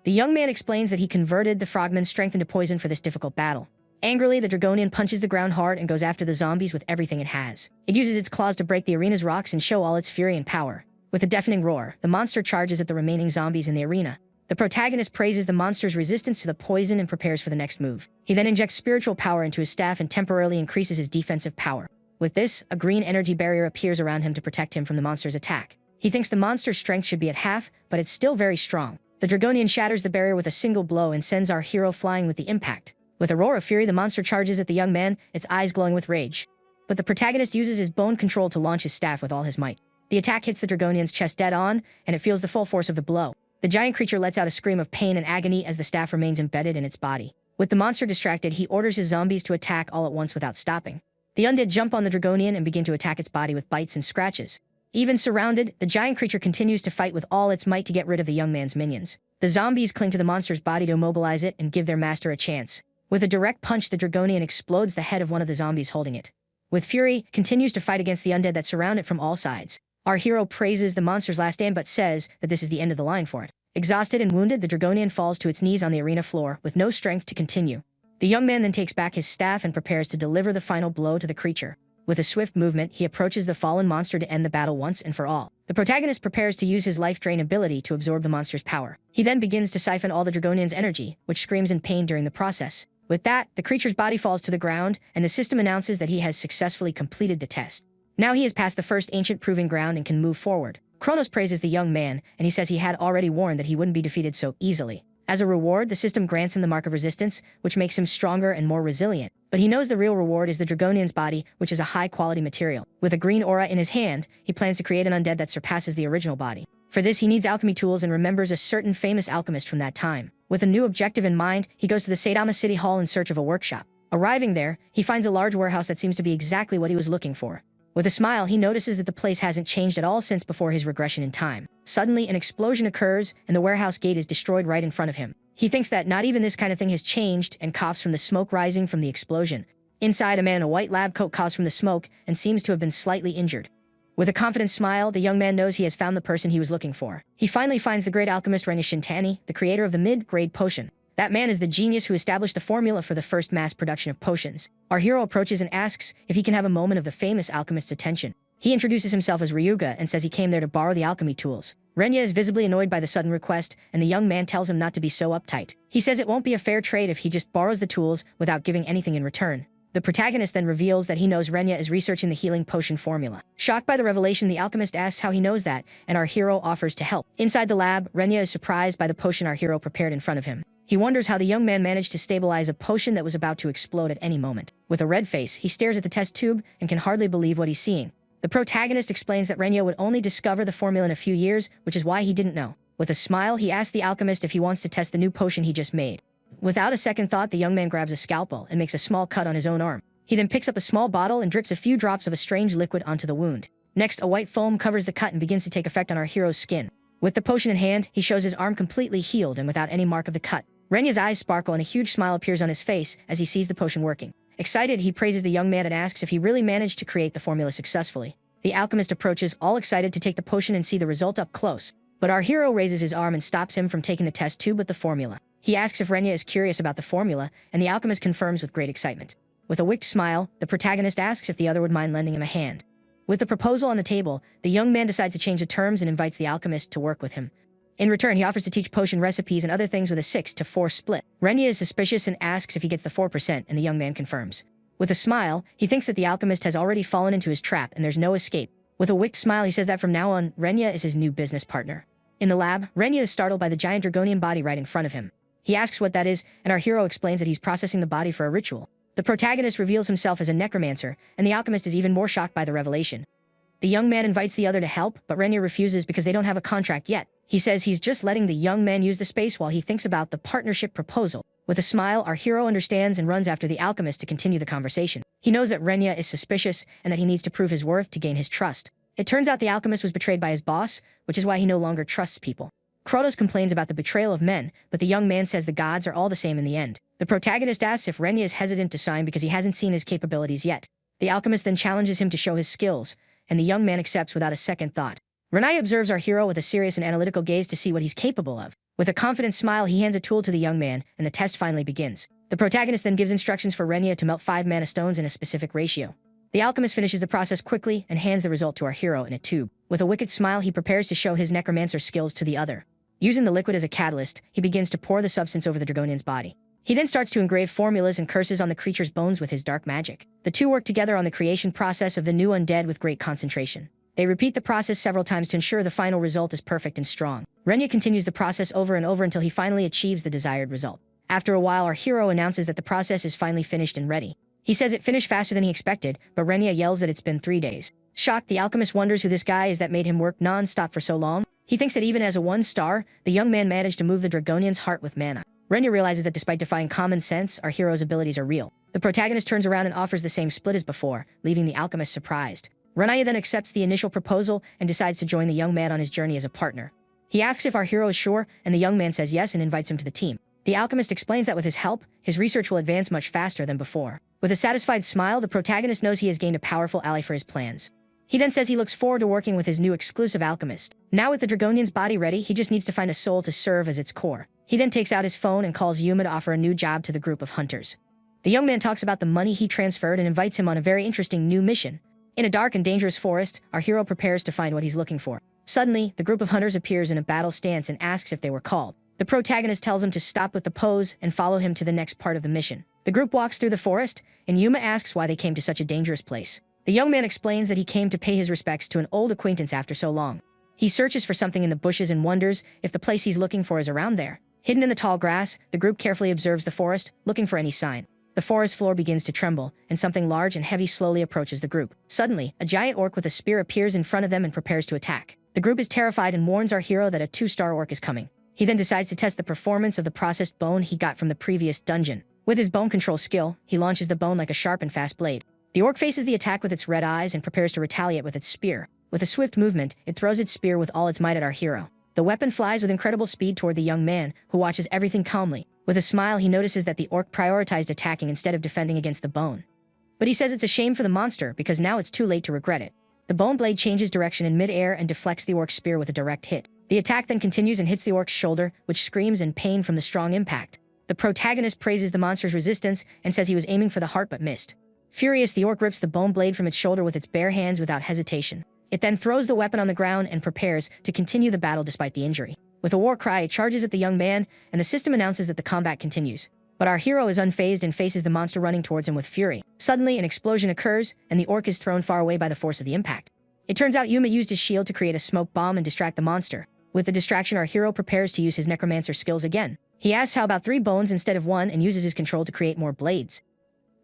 The young man explains that he converted the frogman's strength into poison for this difficult battle. Angrily, the dragonian punches the ground hard and goes after the zombies with everything it has. It uses its claws to break the arena's rocks and show all its fury and power. With a deafening roar, the monster charges at the remaining zombies in the arena. The protagonist praises the monster's resistance to the poison and prepares for the next move. He then injects spiritual power into his staff and temporarily increases his defensive power. With this, a green energy barrier appears around him to protect him from the monster's attack. He thinks the monster's strength should be at half, but it's still very strong. The dragonian shatters the barrier with a single blow and sends our hero flying with the impact. With a roar of fury, the monster charges at the young man, its eyes glowing with rage. But the protagonist uses his bone control to launch his staff with all his might. The attack hits the dragonian's chest dead on, and it feels the full force of the blow. The giant creature lets out a scream of pain and agony as the staff remains embedded in its body. With the monster distracted, he orders his zombies to attack all at once without stopping. The undead jump on the dragonian and begin to attack its body with bites and scratches. Even surrounded, the giant creature continues to fight with all its might to get rid of the young man's minions. The zombies cling to the monster's body to immobilize it and give their master a chance. With a direct punch, the dragonian explodes the head of one of the zombies holding it. With fury, continues to fight against the undead that surround it from all sides. Our hero praises the monster's last stand but says that this is the end of the line for it. Exhausted and wounded, the Dragonian falls to its knees on the arena floor with no strength to continue. The young man then takes back his staff and prepares to deliver the final blow to the creature. With a swift movement, he approaches the fallen monster to end the battle once and for all. The protagonist prepares to use his life drain ability to absorb the monster's power. He then begins to siphon all the Dragonian's energy, which screams in pain during the process. With that, the creature's body falls to the ground, and the system announces that he has successfully completed the test. Now he has passed the first ancient proving ground and can move forward. Kronos praises the young man, and he says he had already warned that he wouldn't be defeated so easily. As a reward, the system grants him the mark of resistance, which makes him stronger and more resilient. But he knows the real reward is the Dragonian's body, which is a high-quality material. With a green aura in his hand, he plans to create an undead that surpasses the original body. For this, he needs alchemy tools and remembers a certain famous alchemist from that time. With a new objective in mind, he goes to the Saitama City Hall in search of a workshop. Arriving there, he finds a large warehouse that seems to be exactly what he was looking for. With a smile, he notices that the place hasn't changed at all since before his regression in time. Suddenly, an explosion occurs, and the warehouse gate is destroyed right in front of him. He thinks that not even this kind of thing has changed and coughs from the smoke rising from the explosion. Inside, a man in a white lab coat coughs from the smoke and seems to have been slightly injured. With a confident smile, the young man knows he has found the person he was looking for. He finally finds the great alchemist Renya Shintani, the creator of the mid-grade potion. That man is the genius who established the formula for the first mass production of potions. Our hero approaches and asks if he can have a moment of the famous alchemist's attention. He introduces himself as Ryuga and says he came there to borrow the alchemy tools. Renya is visibly annoyed by the sudden request, and the young man tells him not to be so uptight. He says it won't be a fair trade if he just borrows the tools without giving anything in return. The protagonist then reveals that he knows Renya is researching the healing potion formula. Shocked by the revelation, the alchemist asks how he knows that, and our hero offers to help. Inside the lab, Renya is surprised by the potion our hero prepared in front of him. He wonders how the young man managed to stabilize a potion that was about to explode at any moment. With a red face, he stares at the test tube and can hardly believe what he's seeing. The protagonist explains that Renya would only discover the formula in a few years, which is why he didn't know. With a smile, he asks the alchemist if he wants to test the new potion he just made. Without a second thought, the young man grabs a scalpel and makes a small cut on his own arm. He then picks up a small bottle and drips a few drops of a strange liquid onto the wound. Next, a white foam covers the cut and begins to take effect on our hero's skin. With the potion in hand, he shows his arm completely healed and without any mark of the cut. Renya's eyes sparkle and a huge smile appears on his face as he sees the potion working. Excited, he praises the young man and asks if he really managed to create the formula successfully. The alchemist approaches, all excited to take the potion and see the result up close. But our hero raises his arm and stops him from taking the test tube with the formula. He asks if Renya is curious about the formula, and the alchemist confirms with great excitement. With a wicked smile, the protagonist asks if the other would mind lending him a hand. With the proposal on the table, the young man decides to change the terms and invites the alchemist to work with him. In return, he offers to teach potion recipes and other things with a 6-to-4 split. Renya is suspicious and asks if he gets the 4%, and the young man confirms. With a smile, he thinks that the alchemist has already fallen into his trap and there's no escape. With a wicked smile, he says that from now on, Renya is his new business partner. In the lab, Renya is startled by the giant Dragonian body right in front of him. He asks what that is, and our hero explains that he's processing the body for a ritual. The protagonist reveals himself as a necromancer, and the alchemist is even more shocked by the revelation. The young man invites the other to help, but Renya refuses because they don't have a contract yet. He says he's just letting the young man use the space while he thinks about the partnership proposal. With a smile, our hero understands and runs after the alchemist to continue the conversation. He knows that Renya is suspicious and that he needs to prove his worth to gain his trust. It turns out the alchemist was betrayed by his boss, which is why he no longer trusts people. Kronos complains about the betrayal of men, but the young man says the gods are all the same in the end. The protagonist asks if Renya is hesitant to sign because he hasn't seen his capabilities yet. The alchemist then challenges him to show his skills, and the young man accepts without a second thought. Renai observes our hero with a serious and analytical gaze to see what he's capable of. With a confident smile, he hands a tool to the young man, and the test finally begins. The protagonist then gives instructions for Renya to melt 5 mana stones in a specific ratio. The alchemist finishes the process quickly and hands the result to our hero in a tube. With a wicked smile, he prepares to show his necromancer skills to the other. Using the liquid as a catalyst, he begins to pour the substance over the Dragonian's body. He then starts to engrave formulas and curses on the creature's bones with his dark magic. The two work together on the creation process of the new undead with great concentration. They repeat the process several times to ensure the final result is perfect and strong. Renya continues the process over and over until he finally achieves the desired result. After a while, our hero announces that the process is finally finished and ready. He says it finished faster than he expected, but Renya yells that it's been 3 days. Shocked, the alchemist wonders who this guy is that made him work non-stop for so long. He thinks that even as a 1-star, the young man managed to move the Dragonian's heart with mana. Renya realizes that despite defying common sense, our hero's abilities are real. The protagonist turns around and offers the same split as before, leaving the alchemist surprised. Renaya then accepts the initial proposal and decides to join the young man on his journey as a partner. He asks if our hero is sure, and the young man says yes and invites him to the team. The alchemist explains that with his help, his research will advance much faster than before. With a satisfied smile, the protagonist knows he has gained a powerful ally for his plans. He then says he looks forward to working with his new exclusive alchemist. Now with the Dragonian's body ready, he just needs to find a soul to serve as its core. He then takes out his phone and calls Yuma to offer a new job to the group of hunters. The young man talks about the money he transferred and invites him on a very interesting new mission. In a dark and dangerous forest, our hero prepares to find what he's looking for. Suddenly, the group of hunters appears in a battle stance and asks if they were called. The protagonist tells him to stop with the pose and follow him to the next part of the mission. The group walks through the forest, and Yuma asks why they came to such a dangerous place. The young man explains that he came to pay his respects to an old acquaintance after so long. He searches for something in the bushes and wonders if the place he's looking for is around there. Hidden in the tall grass, the group carefully observes the forest, looking for any sign. The forest floor begins to tremble, and something large and heavy slowly approaches the group. Suddenly, a giant orc with a spear appears in front of them and prepares to attack. The group is terrified and warns our hero that a 2-star orc is coming. He then decides to test the performance of the processed bone he got from the previous dungeon. With his bone control skill, he launches the bone like a sharp and fast blade. The orc faces the attack with its red eyes and prepares to retaliate with its spear. With a swift movement, it throws its spear with all its might at our hero. The weapon flies with incredible speed toward the young man, who watches everything calmly. With a smile, he notices that the orc prioritized attacking instead of defending against the bone. But he says it's a shame for the monster because now it's too late to regret it. The bone blade changes direction in mid-air and deflects the orc's spear with a direct hit. The attack then continues and hits the orc's shoulder, which screams in pain from the strong impact. The protagonist praises the monster's resistance and says he was aiming for the heart but missed. Furious, the orc rips the bone blade from its shoulder with its bare hands without hesitation. It then throws the weapon on the ground and prepares to continue the battle despite the injury. With a war cry, it charges at the young man, and the system announces that the combat continues. But our hero is unfazed and faces the monster running towards him with fury. Suddenly, an explosion occurs, and the orc is thrown far away by the force of the impact. It turns out Yuma used his shield to create a smoke bomb and distract the monster. With the distraction, our hero prepares to use his necromancer skills again. He asks how about 3 bones instead of 1 and uses his control to create more blades.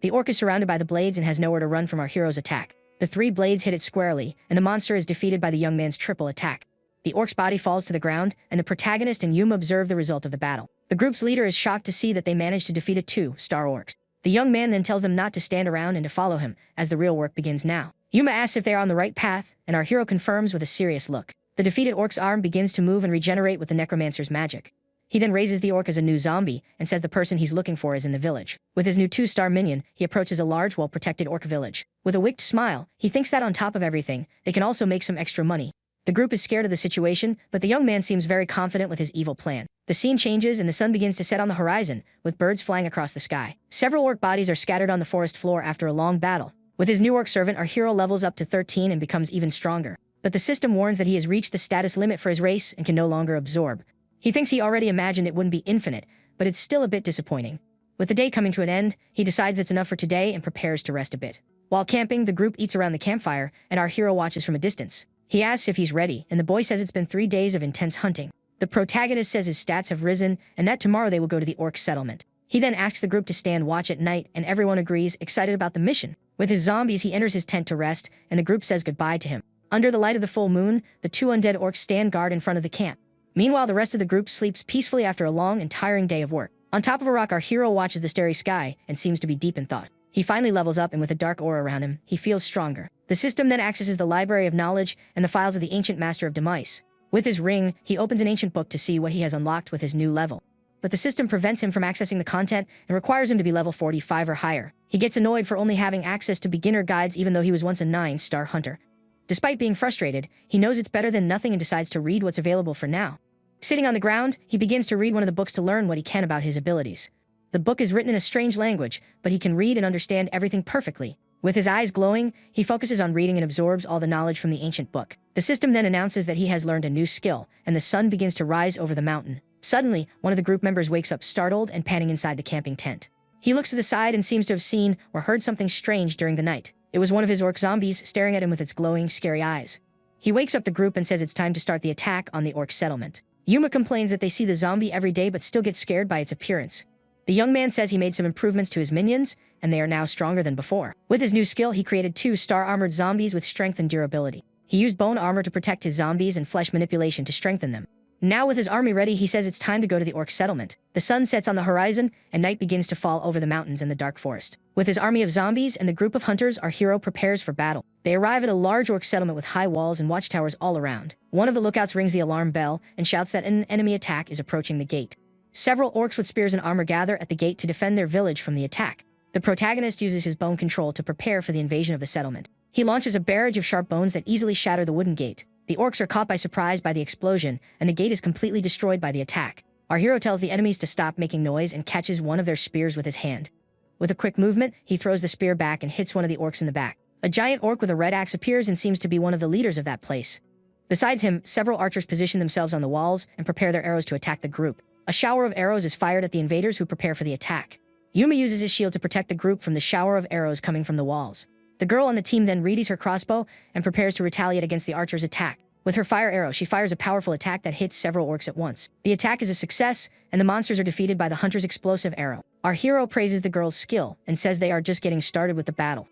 The orc is surrounded by the blades and has nowhere to run from our hero's attack. The 3 blades hit it squarely, and the monster is defeated by the young man's triple attack. The orc's body falls to the ground, and the protagonist and Yuma observe the result of the battle. The group's leader is shocked to see that they managed to defeat a 2-star orc. The young man then tells them not to stand around and to follow him, as the real work begins now. Yuma asks if they are on the right path, and our hero confirms with a serious look. The defeated orc's arm begins to move and regenerate with the necromancer's magic. He then raises the orc as a new zombie and says the person he's looking for is in the village. With his new 2-star minion, he approaches a large, well-protected orc village. With a wicked smile, he thinks that on top of everything, they can also make some extra money. The group is scared of the situation, but the young man seems very confident with his evil plan. The scene changes and the sun begins to set on the horizon, with birds flying across the sky. Several orc bodies are scattered on the forest floor after a long battle. With his new orc servant, our hero levels up to 13 and becomes even stronger. But the system warns that he has reached the status limit for his race and can no longer absorb. He thinks he already imagined it wouldn't be infinite, but it's still a bit disappointing. With the day coming to an end, he decides it's enough for today and prepares to rest a bit. While camping, the group eats around the campfire, and our hero watches from a distance. He asks if he's ready, and the boy says it's been 3 days of intense hunting. The protagonist says his stats have risen, and that tomorrow they will go to the orc settlement. He then asks the group to stand watch at night, and everyone agrees, excited about the mission. With his zombies, he enters his tent to rest, and the group says goodbye to him. Under the light of the full moon, the 2 undead orcs stand guard in front of the camp. Meanwhile, the rest of the group sleeps peacefully after a long and tiring day of work. On top of a rock, our hero watches the starry sky and seems to be deep in thought. He finally levels up, and with a dark aura around him, he feels stronger. The system then accesses the library of knowledge and the files of the ancient master of demise. With his ring, he opens an ancient book to see what he has unlocked with his new level. But the system prevents him from accessing the content and requires him to be level 45 or higher. He gets annoyed for only having access to beginner guides even though he was once a 9-star hunter. Despite being frustrated, he knows it's better than nothing and decides to read what's available for now. Sitting on the ground, he begins to read one of the books to learn what he can about his abilities. The book is written in a strange language, but he can read and understand everything perfectly. With his eyes glowing, he focuses on reading and absorbs all the knowledge from the ancient book. The system then announces that he has learned a new skill, and the sun begins to rise over the mountain. Suddenly, one of the group members wakes up startled and panting inside the camping tent. He looks to the side and seems to have seen or heard something strange during the night. It was one of his orc zombies staring at him with its glowing, scary eyes. He wakes up the group and says it's time to start the attack on the orc settlement. Yuma complains that they see the zombie every day but still get scared by its appearance. The young man says he made some improvements to his minions, and they are now stronger than before. With his new skill, he created 2-star armored zombies with strength and durability. He used bone armor to protect his zombies and flesh manipulation to strengthen them. Now with his army ready, he says it's time to go to the orc settlement. The sun sets on the horizon, and night begins to fall over the mountains and the dark forest. With his army of zombies and the group of hunters, our hero prepares for battle. They arrive at a large orc settlement with high walls and watchtowers all around. One of the lookouts rings the alarm bell and shouts that an enemy attack is approaching the gate. Several orcs with spears and armor gather at the gate to defend their village from the attack. The protagonist uses his bone control to prepare for the invasion of the settlement. He launches a barrage of sharp bones that easily shatter the wooden gate. The orcs are caught by surprise by the explosion, and the gate is completely destroyed by the attack. Our hero tells the enemies to stop making noise and catches one of their spears with his hand. With a quick movement, he throws the spear back and hits one of the orcs in the back. A giant orc with a red axe appears and seems to be one of the leaders of that place. Besides him, several archers position themselves on the walls and prepare their arrows to attack the group. A shower of arrows is fired at the invaders who prepare for the attack. Yuma uses his shield to protect the group from the shower of arrows coming from the walls. The girl on the team then readies her crossbow and prepares to retaliate against the archer's attack. With her fire arrow, she fires a powerful attack that hits several orcs at once. The attack is a success, and the monsters are defeated by the hunter's explosive arrow. Our hero praises the girl's skill and says they are just getting started with the battle.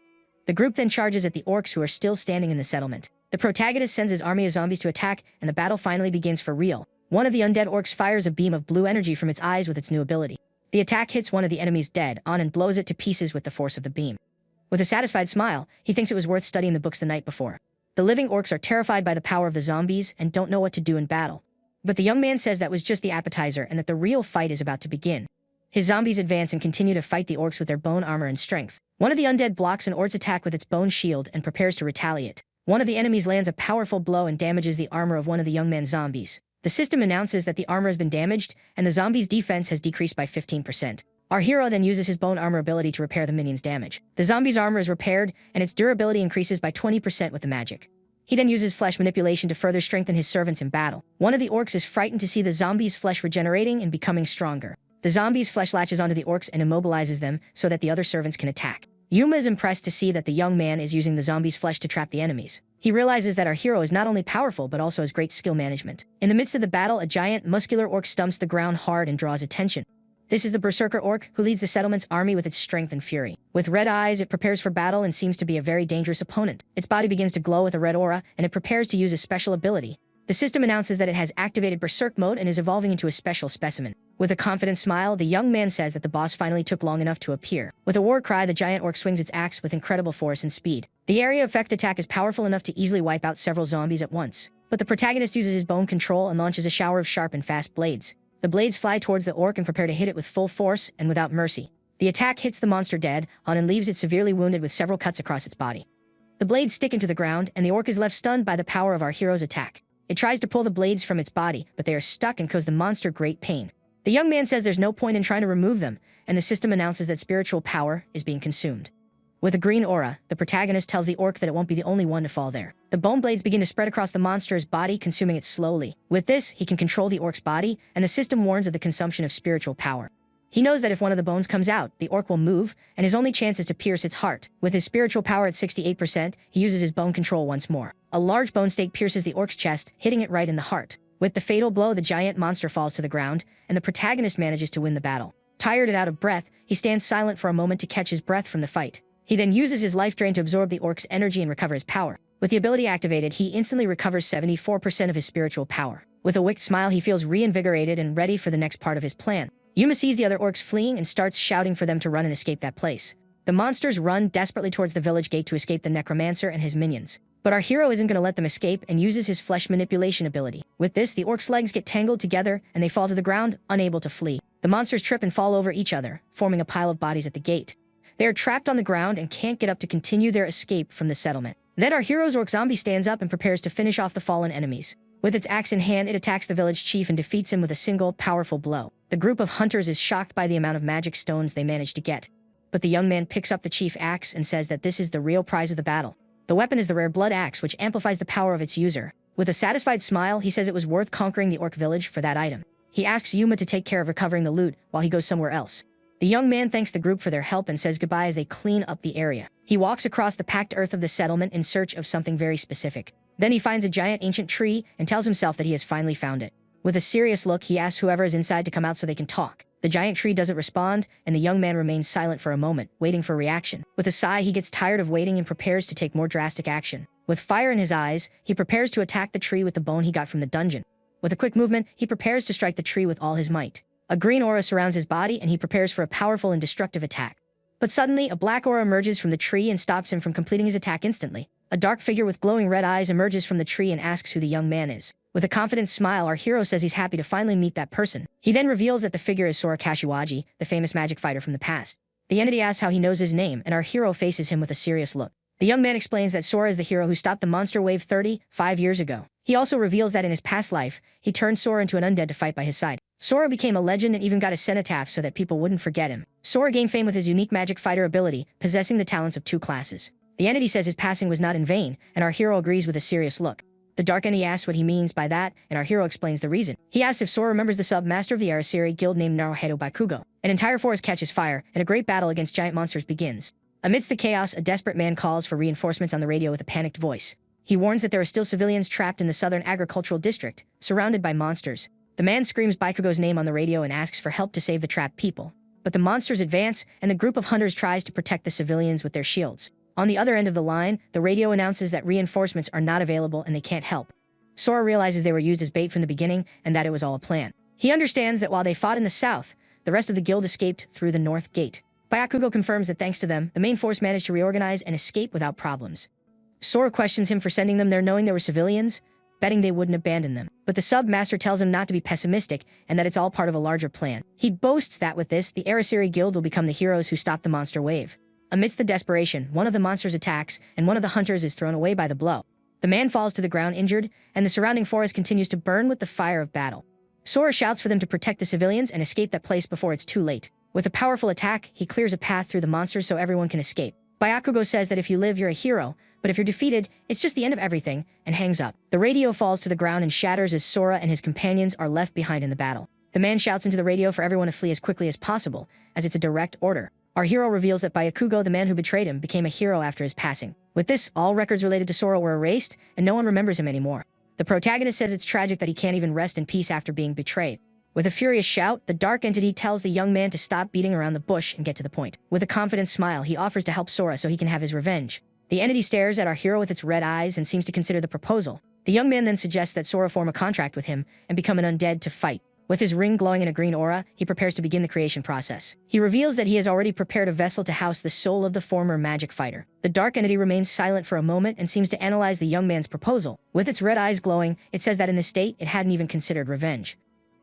The group then charges at the orcs who are still standing in the settlement. The protagonist sends his army of zombies to attack, and the battle finally begins for real. One of the undead orcs fires a beam of blue energy from its eyes with its new ability. The attack hits one of the enemies dead on and blows it to pieces with the force of the beam. With a satisfied smile, he thinks it was worth studying the books the night before. The living orcs are terrified by the power of the zombies and don't know what to do in battle. But the young man says that was just the appetizer and that the real fight is about to begin. His zombies advance and continue to fight the orcs with their bone armor and strength. One of the undead blocks an orc's attack with its bone shield and prepares to retaliate. One of the enemies lands a powerful blow and damages the armor of one of the young man's zombies. The system announces that the armor has been damaged and the zombie's defense has decreased by 15%. Our hero then uses his bone armor ability to repair the minion's damage. The zombie's armor is repaired, and its durability increases by 20% with the magic. He then uses flesh manipulation to further strengthen his servants in battle. One of the orcs is frightened to see the zombie's flesh regenerating and becoming stronger. The zombie's flesh latches onto the orcs and immobilizes them so that the other servants can attack. Yuma is impressed to see that the young man is using the zombie's flesh to trap the enemies. He realizes that our hero is not only powerful but also has great skill management. In the midst of the battle, a giant, muscular orc stumps the ground hard and draws attention. This is the berserker orc who leads the settlement's army with its strength and fury. With red eyes, it prepares for battle and seems to be a very dangerous opponent. Its body begins to glow with a red aura, and it prepares to use a special ability. The system announces that it has activated berserk mode and is evolving into a special specimen. With a confident smile, the young man says that the boss finally took long enough to appear. With a war cry, the giant orc swings its axe with incredible force and speed. The area effect attack is powerful enough to easily wipe out several zombies at once. But the protagonist uses his bone control and launches a shower of sharp and fast blades. The blades fly towards the orc and prepare to hit it with full force and without mercy. The attack hits the monster dead on and leaves it severely wounded with several cuts across its body. The blades stick into the ground, and the orc is left stunned by the power of our hero's attack. It tries to pull the blades from its body, but they are stuck and cause the monster great pain. The young man says there's no point in trying to remove them, and the system announces that spiritual power is being consumed. With a green aura, the protagonist tells the orc that it won't be the only one to fall there. The bone blades begin to spread across the monster's body, consuming it slowly. With this, he can control the orc's body, and the system warns of the consumption of spiritual power. He knows that if one of the bones comes out, the orc will move, and his only chance is to pierce its heart. With his spiritual power at 68%, he uses his bone control once more. A large bone stake pierces the orc's chest, hitting it right in the heart. With the fatal blow, the giant monster falls to the ground, and the protagonist manages to win the battle. Tired and out of breath, he stands silent for a moment to catch his breath from the fight. He then uses his life drain to absorb the orc's energy and recover his power. With the ability activated, he instantly recovers 74% of his spiritual power. With a wicked smile, he feels reinvigorated and ready for the next part of his plan. Yuma sees the other orcs fleeing and starts shouting for them to run and escape that place. The monsters run desperately towards the village gate to escape the necromancer and his minions. But our hero isn't going to let them escape and uses his flesh manipulation ability. With this, the orcs' legs get tangled together and they fall to the ground, unable to flee. The monsters trip and fall over each other, forming a pile of bodies at the gate. They are trapped on the ground and can't get up to continue their escape from the settlement. Then our hero's orc zombie stands up and prepares to finish off the fallen enemies. With its axe in hand, it attacks the village chief and defeats him with a single, powerful blow. The group of hunters is shocked by the amount of magic stones they managed to get. But the young man picks up the chief axe and says that this is the real prize of the battle. The weapon is the rare blood axe, which amplifies the power of its user. With a satisfied smile, he says it was worth conquering the orc village for that item. He asks Yuma to take care of recovering the loot while he goes somewhere else. The young man thanks the group for their help and says goodbye as they clean up the area. He walks across the packed earth of the settlement in search of something very specific. Then he finds a giant ancient tree and tells himself that he has finally found it. With a serious look, he asks whoever is inside to come out so they can talk. The giant tree doesn't respond, and the young man remains silent for a moment, waiting for a reaction. With a sigh, he gets tired of waiting and prepares to take more drastic action. With fire in his eyes, he prepares to attack the tree with the bone he got from the dungeon. With a quick movement, he prepares to strike the tree with all his might. A green aura surrounds his body, and he prepares for a powerful and destructive attack. But suddenly, a black aura emerges from the tree and stops him from completing his attack instantly. A dark figure with glowing red eyes emerges from the tree and asks who the young man is. With a confident smile, our hero says he's happy to finally meet that person. He then reveals that the figure is Sora Kashiwagi, the famous magic fighter from the past. The entity asks how he knows his name, and our hero faces him with a serious look. The young man explains that Sora is the hero who stopped the monster wave 35 years ago. He also reveals that in his past life, he turned Sora into an undead to fight by his side. Sora became a legend and even got a cenotaph so that people wouldn't forget him. Sora gained fame with his unique magic fighter ability, possessing the talents of 2 classes. The entity says his passing was not in vain, and our hero agrees with a serious look. The dark entity asks what he means by that, and our hero explains the reason. He asks if Sora remembers the sub-master of the Arasiri guild named Naruto Bakugo. An entire forest catches fire, and a great battle against giant monsters begins. Amidst the chaos, a desperate man calls for reinforcements on the radio with a panicked voice. He warns that there are still civilians trapped in the southern agricultural district, surrounded by monsters. The man screams Bakugo's name on the radio and asks for help to save the trapped people. But the monsters advance, and the group of hunters tries to protect the civilians with their shields. On the other end of the line, the radio announces that reinforcements are not available and they can't help. Sora realizes they were used as bait from the beginning and that it was all a plan. He understands that while they fought in the south, the rest of the guild escaped through the north gate. Bakugo confirms that thanks to them, the main force managed to reorganize and escape without problems. Sora questions him for sending them there knowing they were civilians, betting they wouldn't abandon them. But the sub-master tells him not to be pessimistic and that it's all part of a larger plan. He boasts that with this, the Arasiri guild will become the heroes who stop the monster wave. Amidst the desperation, one of the monsters attacks, and one of the hunters is thrown away by the blow. The man falls to the ground injured, and the surrounding forest continues to burn with the fire of battle. Sora shouts for them to protect the civilians and escape that place before it's too late. With a powerful attack, he clears a path through the monsters so everyone can escape. Bakugo says that if you live, you're a hero, but if you're defeated, it's just the end of everything, and hangs up. The radio falls to the ground and shatters as Sora and his companions are left behind in the battle. The man shouts into the radio for everyone to flee as quickly as possible, as it's a direct order. Our hero reveals that Bakugo, the man who betrayed him, became a hero after his passing. With this, all records related to Sora were erased, and no one remembers him anymore. The protagonist says it's tragic that he can't even rest in peace after being betrayed. With a furious shout, the dark entity tells the young man to stop beating around the bush and get to the point. With a confident smile, he offers to help Sora so he can have his revenge. The entity stares at our hero with its red eyes and seems to consider the proposal. The young man then suggests that Sora form a contract with him and become an undead to fight. With his ring glowing in a green aura, he prepares to begin the creation process. He reveals that he has already prepared a vessel to house the soul of the former magic fighter. The dark entity remains silent for a moment and seems to analyze the young man's proposal. With its red eyes glowing, it says that in this state, it hadn't even considered revenge.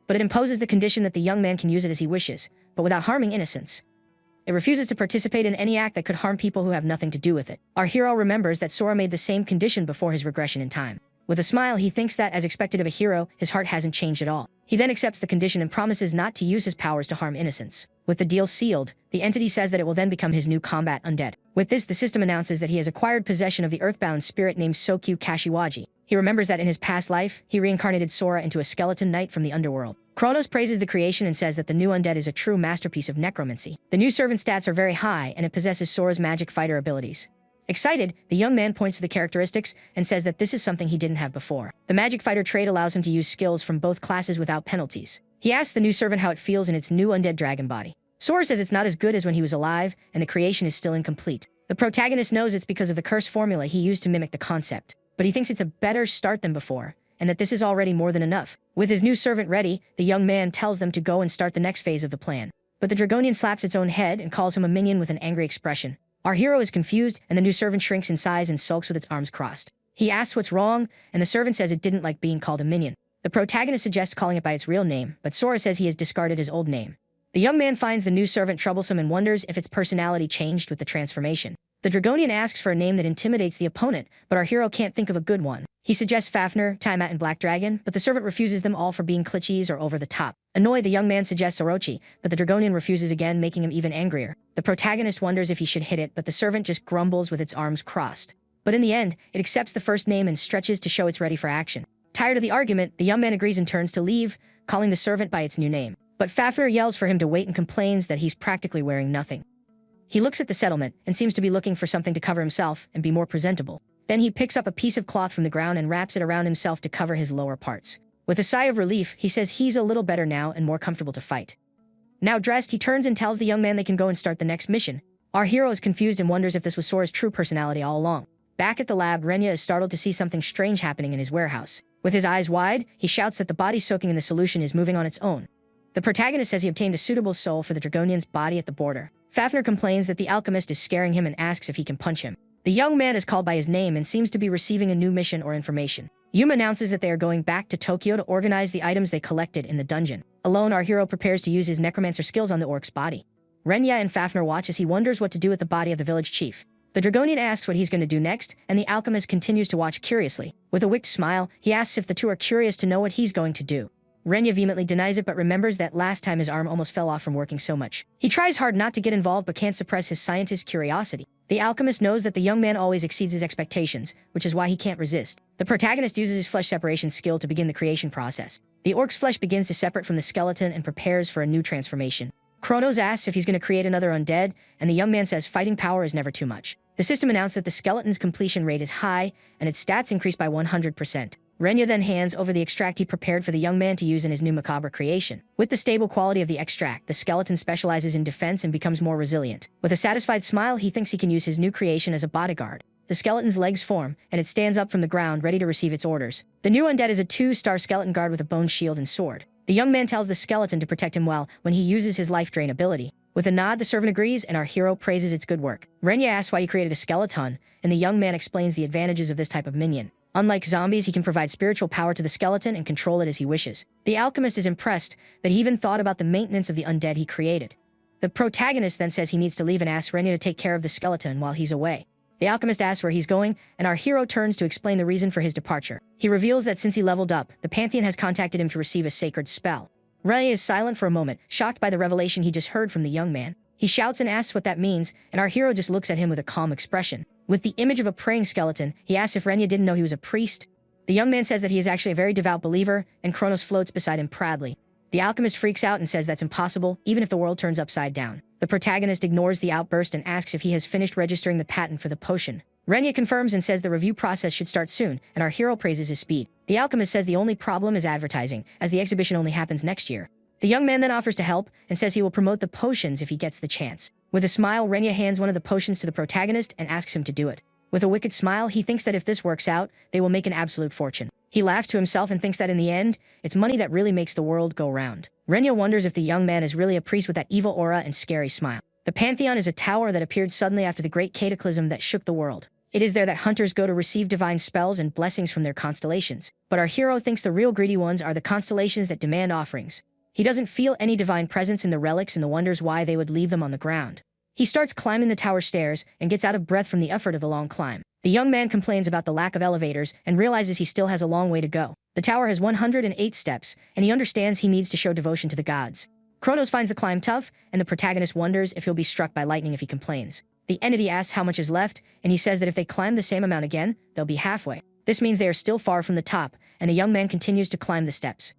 But it imposes the condition that the young man can use it as he wishes, but without harming innocents. It refuses to participate in any act that could harm people who have nothing to do with it. Our hero remembers that Sora made the same condition before his regression in time. With a smile, he thinks that, as expected of a hero, his heart hasn't changed at all. He then accepts the condition and promises not to use his powers to harm innocents. With the deal sealed, the entity says that it will then become his new combat undead. With this, the system announces that he has acquired possession of the earthbound spirit named Sokyu Kashiwaji. He remembers that in his past life, he reincarnated Sora into a skeleton knight from the underworld. Kronos praises the creation and says that the new undead is a true masterpiece of necromancy. The new servant stats are very high, and it possesses Sora's magic fighter abilities. Excited, the young man points to the characteristics and says that this is something he didn't have before. The magic fighter trait allows him to use skills from both classes without penalties. He asks the new servant how it feels in its new undead dragon body. Sora says it's not as good as when he was alive, and the creation is still incomplete. The protagonist knows it's because of the curse formula he used to mimic the concept, but he thinks it's a better start than before, and that this is already more than enough. With his new servant ready, the young man tells them to go and start the next phase of the plan. But the Dragonian slaps its own head and calls him a minion with an angry expression. Our hero is confused, and the new servant shrinks in size and sulks with its arms crossed. He asks what's wrong, and the servant says it didn't like being called a minion. The protagonist suggests calling it by its real name, but Sora says he has discarded his old name. The young man finds the new servant troublesome and wonders if its personality changed with the transformation. The Dragonian asks for a name that intimidates the opponent, but our hero can't think of a good one. He suggests Fafnir, Tiamat, and Black Dragon, but the servant refuses them all for being clichés or over the top. Annoyed, the young man suggests Orochi, but the Dragonian refuses again, making him even angrier. The protagonist wonders if he should hit it, but the servant just grumbles with its arms crossed. But in the end, it accepts the first name and stretches to show it's ready for action. Tired of the argument, the young man agrees and turns to leave, calling the servant by its new name. But Fafnir yells for him to wait and complains that he's practically wearing nothing. He looks at the settlement and seems to be looking for something to cover himself and be more presentable. Then he picks up a piece of cloth from the ground and wraps it around himself to cover his lower parts. With a sigh of relief, he says he's a little better now and more comfortable to fight. Now dressed, he turns and tells the young man they can go and start the next mission. Our hero is confused and wonders if this was Sora's true personality all along. Back at the lab, Renya is startled to see something strange happening in his warehouse. With his eyes wide, he shouts that the body soaking in the solution is moving on its own. The protagonist says he obtained a suitable soul for the Dragonian's body at the border. Fafnir complains that the alchemist is scaring him and asks if he can punch him. The young man is called by his name and seems to be receiving a new mission or information. Yuma announces that they are going back to Tokyo to organize the items they collected in the dungeon. Alone, our hero prepares to use his necromancer skills on the orc's body. Renya and Fafnir watch as he wonders what to do with the body of the village chief. The Dragonian asks what he's going to do next, and the alchemist continues to watch curiously. With a wicked smile, he asks if the two are curious to know what he's going to do. Renya vehemently denies it but remembers that last time his arm almost fell off from working so much. He tries hard not to get involved but can't suppress his scientist's curiosity. The alchemist knows that the young man always exceeds his expectations, which is why he can't resist. The protagonist uses his flesh separation skill to begin the creation process. The orc's flesh begins to separate from the skeleton and prepares for a new transformation. Kronos asks if he's going to create another undead, and the young man says fighting power is never too much. The system announced that the skeleton's completion rate is high, and its stats increase by 100%. Renya then hands over the extract he prepared for the young man to use in his new macabre creation. With the stable quality of the extract, the skeleton specializes in defense and becomes more resilient. With a satisfied smile, he thinks he can use his new creation as a bodyguard. The skeleton's legs form, and it stands up from the ground ready to receive its orders. The new undead is a 2-star skeleton guard with a bone shield and sword. The young man tells the skeleton to protect him well when he uses his life drain ability. With a nod, the servant agrees, and our hero praises its good work. Renya asks why he created a skeleton, and the young man explains the advantages of this type of minion. Unlike zombies, he can provide spiritual power to the skeleton and control it as he wishes. The alchemist is impressed that he even thought about the maintenance of the undead he created. The protagonist then says he needs to leave and asks Renya to take care of the skeleton while he's away. The alchemist asks where he's going, and our hero turns to explain the reason for his departure. He reveals that since he leveled up, the Pantheon has contacted him to receive a sacred spell. Renya is silent for a moment, shocked by the revelation he just heard from the young man. He shouts and asks what that means, and our hero just looks at him with a calm expression. With the image of a praying skeleton, he asks if Renya didn't know he was a priest. The young man says that he is actually a very devout believer, and Kronos floats beside him proudly. The alchemist freaks out and says that's impossible, even if the world turns upside down. The protagonist ignores the outburst and asks if he has finished registering the patent for the potion. Renya confirms and says the review process should start soon, and our hero praises his speed. The alchemist says the only problem is advertising, as the exhibition only happens next year. The young man then offers to help and says he will promote the potions if he gets the chance. With a smile, Renya hands one of the potions to the protagonist and asks him to do it. With a wicked smile, he thinks that if this works out, they will make an absolute fortune. He laughs to himself and thinks that in the end, it's money that really makes the world go round. Renya wonders if the young man is really a priest with that evil aura and scary smile. The Pantheon is a tower that appeared suddenly after the great cataclysm that shook the world. It is there that hunters go to receive divine spells and blessings from their constellations. But our hero thinks the real greedy ones are the constellations that demand offerings. He doesn't feel any divine presence in the relics and wonders why they would leave them on the ground. He starts climbing the tower stairs and gets out of breath from the effort of the long climb. The young man complains about the lack of elevators and realizes he still has a long way to go. The tower has 108 steps, and he understands he needs to show devotion to the gods. Kronos finds the climb tough, and the protagonist wonders if he'll be struck by lightning if he complains. The entity asks how much is left, and he says that if they climb the same amount again, they'll be halfway. This means they are still far from the top, and the young man continues to climb the steps.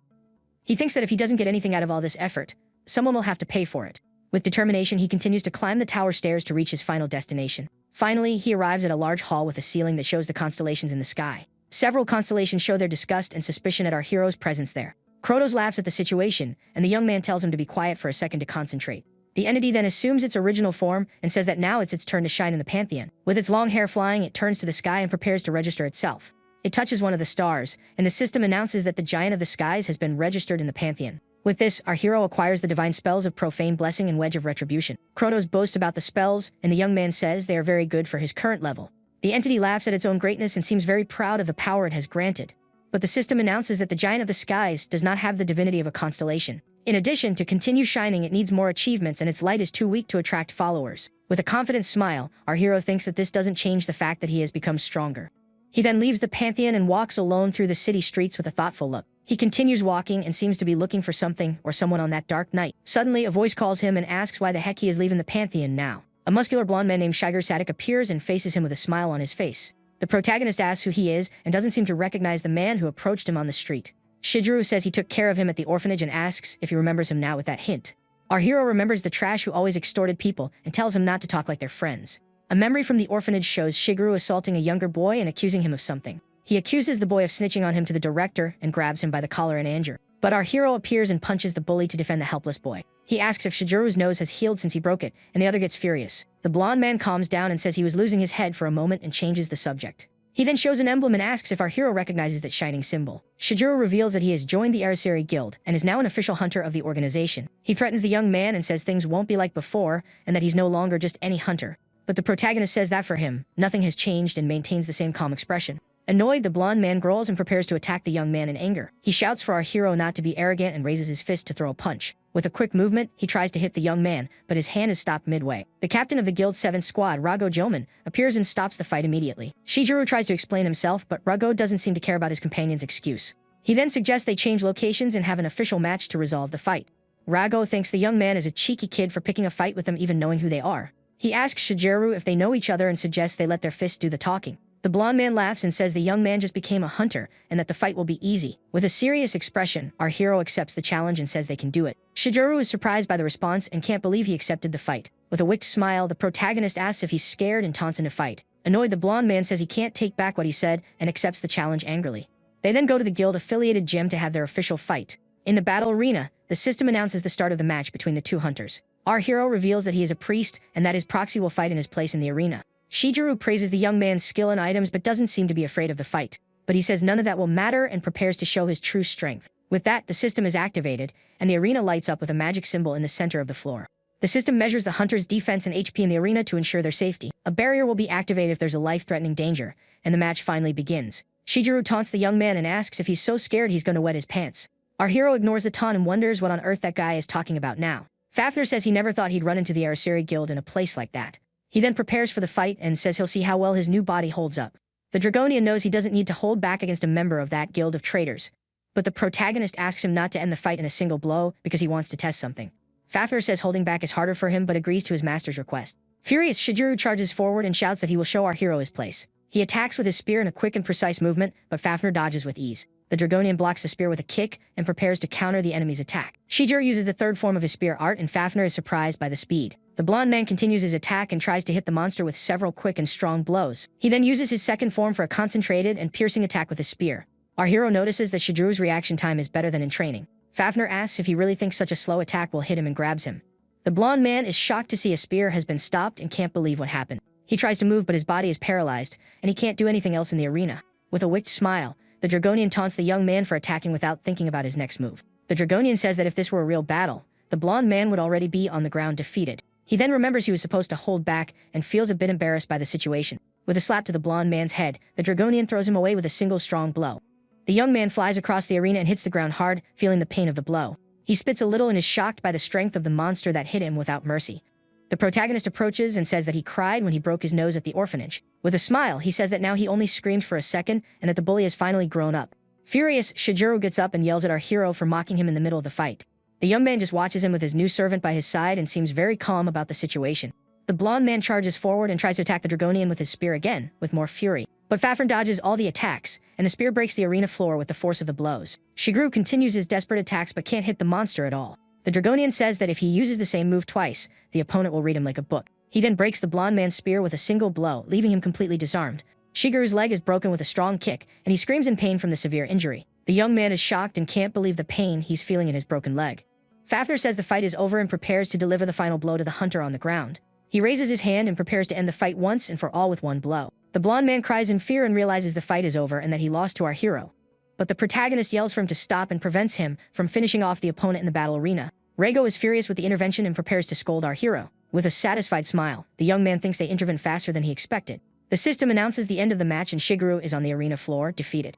He thinks that if he doesn't get anything out of all this effort, someone will have to pay for it. With determination, he continues to climb the tower stairs to reach his final destination. Finally, he arrives at a large hall with a ceiling that shows the constellations in the sky. Several constellations show their disgust and suspicion at our hero's presence there. Kronos laughs at the situation, and the young man tells him to be quiet for a second to concentrate. The entity then assumes its original form and says that now it's its turn to shine in the Pantheon. With its long hair flying, it turns to the sky and prepares to register itself. It touches one of the stars, and the system announces that the Giant of the Skies has been registered in the Pantheon. With this, our hero acquires the divine spells of Profane Blessing and Wedge of Retribution. Kronos boasts about the spells, and the young man says they are very good for his current level. The entity laughs at its own greatness and seems very proud of the power it has granted. But the system announces that the Giant of the Skies does not have the divinity of a constellation. In addition, to continue shining, it needs more achievements, and its light is too weak to attract followers. With a confident smile, our hero thinks that this doesn't change the fact that he has become stronger. He then leaves the Pantheon and walks alone through the city streets with a thoughtful look. He continues walking and seems to be looking for something or someone on that dark night. Suddenly, a voice calls him and asks why the heck he is leaving the Pantheon now. A muscular blonde man named Shiger Sadik appears and faces him with a smile on his face. The protagonist asks who he is and doesn't seem to recognize the man who approached him on the street. Shidru says he took care of him at the orphanage and asks if he remembers him now with that hint. Our hero remembers the trash who always extorted people and tells him not to talk like their friends. A memory from the orphanage shows Shigeru assaulting a younger boy and accusing him of something. He accuses the boy of snitching on him to the director and grabs him by the collar in anger. But our hero appears and punches the bully to defend the helpless boy. He asks if Shigeru's nose has healed since he broke it, and the other gets furious. The blonde man calms down and says he was losing his head for a moment and changes the subject. He then shows an emblem and asks if our hero recognizes that shining symbol. Shigeru reveals that he has joined the Emissary Guild and is now an official hunter of the organization. He threatens the young man and says things won't be like before and that he's no longer just any hunter. But the protagonist says that for him, nothing has changed and maintains the same calm expression. Annoyed, the blonde man growls and prepares to attack the young man in anger. He shouts for our hero not to be arrogant and raises his fist to throw a punch. With a quick movement, he tries to hit the young man, but his hand is stopped midway. The captain of the Guild 7 squad, Rago Joman, appears and stops the fight immediately. Shijuru tries to explain himself, but Rago doesn't seem to care about his companion's excuse. He then suggests they change locations and have an official match to resolve the fight. Rago thinks the young man is a cheeky kid for picking a fight with them even knowing who they are. He asks Shijuru if they know each other and suggests they let their fists do the talking. The blonde man laughs and says the young man just became a hunter and that the fight will be easy. With a serious expression, our hero accepts the challenge and says they can do it. Shijuru is surprised by the response and can't believe he accepted the fight. With a wicked smile, the protagonist asks if he's scared and taunts him to fight. Annoyed, the blonde man says he can't take back what he said and accepts the challenge angrily. They then go to the guild-affiliated gym to have their official fight. In the battle arena, the system announces the start of the match between the two hunters. Our hero reveals that he is a priest and that his proxy will fight in his place in the arena. Shijuru praises the young man's skill and items but doesn't seem to be afraid of the fight. But he says none of that will matter and prepares to show his true strength. With that, the system is activated, and the arena lights up with a magic symbol in the center of the floor. The system measures the hunter's defense and HP in the arena to ensure their safety. A barrier will be activated if there's a life-threatening danger, and the match finally begins. Shijuru taunts the young man and asks if he's so scared he's going to wet his pants. Our hero ignores the taunt and wonders what on earth that guy is talking about now. Fafnir says he never thought he'd run into the Araceli Guild in a place like that. He then prepares for the fight and says he'll see how well his new body holds up. The Dragonian knows he doesn't need to hold back against a member of that guild of traitors. But the protagonist asks him not to end the fight in a single blow because he wants to test something. Fafnir says holding back is harder for him but agrees to his master's request. Furious, Shijuru charges forward and shouts that he will show our hero his place. He attacks with his spear in a quick and precise movement, but Fafnir dodges with ease. The Dragonian blocks the spear with a kick and prepares to counter the enemy's attack. Shijuru uses the third form of his spear art and Fafnir is surprised by the speed. The blonde man continues his attack and tries to hit the monster with several quick and strong blows. He then uses his second form for a concentrated and piercing attack with his spear. Our hero notices that Shijuru's reaction time is better than in training. Fafnir asks if he really thinks such a slow attack will hit him and grabs him. The blonde man is shocked to see a spear has been stopped and can't believe what happened. He tries to move but his body is paralyzed, and he can't do anything else in the arena. With a wicked smile, the Dragonian taunts the young man for attacking without thinking about his next move. The Dragonian says that if this were a real battle, the blonde man would already be on the ground defeated. He then remembers he was supposed to hold back and feels a bit embarrassed by the situation. With a slap to the blonde man's head, the Dragonian throws him away with a single strong blow. The young man flies across the arena and hits the ground hard, feeling the pain of the blow. He spits a little and is shocked by the strength of the monster that hit him without mercy. The protagonist approaches and says that he cried when he broke his nose at the orphanage. With a smile, he says that now he only screamed for a second and that the bully has finally grown up. Furious, Shijuru gets up and yells at our hero for mocking him in the middle of the fight. The young man just watches him with his new servant by his side and seems very calm about the situation. The blonde man charges forward and tries to attack the Dragonian with his spear again, with more fury. But Fafnir dodges all the attacks, and the spear breaks the arena floor with the force of the blows. Shijuru continues his desperate attacks but can't hit the monster at all. The Dragonian says that if he uses the same move twice, the opponent will read him like a book. He then breaks the blonde man's spear with a single blow, leaving him completely disarmed. Shiguru's leg is broken with a strong kick, and he screams in pain from the severe injury. The young man is shocked and can't believe the pain he's feeling in his broken leg. Fafnir says the fight is over and prepares to deliver the final blow to the hunter on the ground. He raises his hand and prepares to end the fight once and for all with one blow. The blonde man cries in fear and realizes the fight is over and that he lost to our hero. But the protagonist yells for him to stop and prevents him from finishing off the opponent in the battle arena. Rago is furious with the intervention and prepares to scold our hero. With a satisfied smile, the young man thinks they intervened faster than he expected. The system announces the end of the match and Shiguru is on the arena floor, defeated.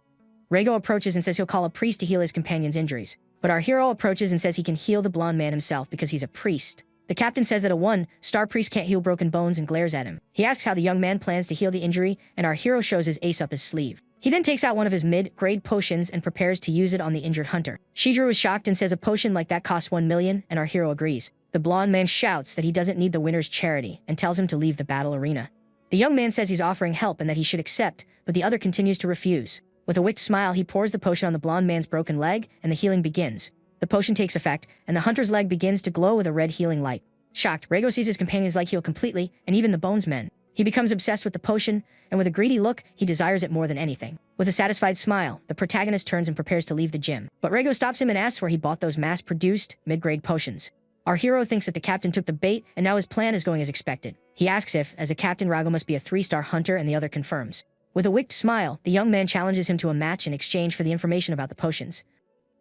Rago approaches and says he'll call a priest to heal his companion's injuries. But our hero approaches and says he can heal the blonde man himself because he's a priest. The captain says that a one-star priest can't heal broken bones and glares at him. He asks how the young man plans to heal the injury, and our hero shows his ace up his sleeve. He then takes out one of his mid-grade potions and prepares to use it on the injured hunter. Shijuru is shocked and says a potion like that costs 1 million, and our hero agrees. The blonde man shouts that he doesn't need the winner's charity and tells him to leave the battle arena. The young man says he's offering help and that he should accept, but the other continues to refuse. With a wicked smile, he pours the potion on the blonde man's broken leg, and the healing begins. The potion takes effect, and the hunter's leg begins to glow with a red healing light. Shocked, Rago sees his companion's leg heal completely, and even the bones mend. He becomes obsessed with the potion, and with a greedy look, he desires it more than anything. With a satisfied smile, the protagonist turns and prepares to leave the gym. But Rago stops him and asks where he bought those mass-produced, mid-grade potions. Our hero thinks that the captain took the bait, and now his plan is going as expected. He asks if, as a captain, Rago must be a 3-star hunter, and the other confirms. With a wicked smile, the young man challenges him to a match in exchange for the information about the potions.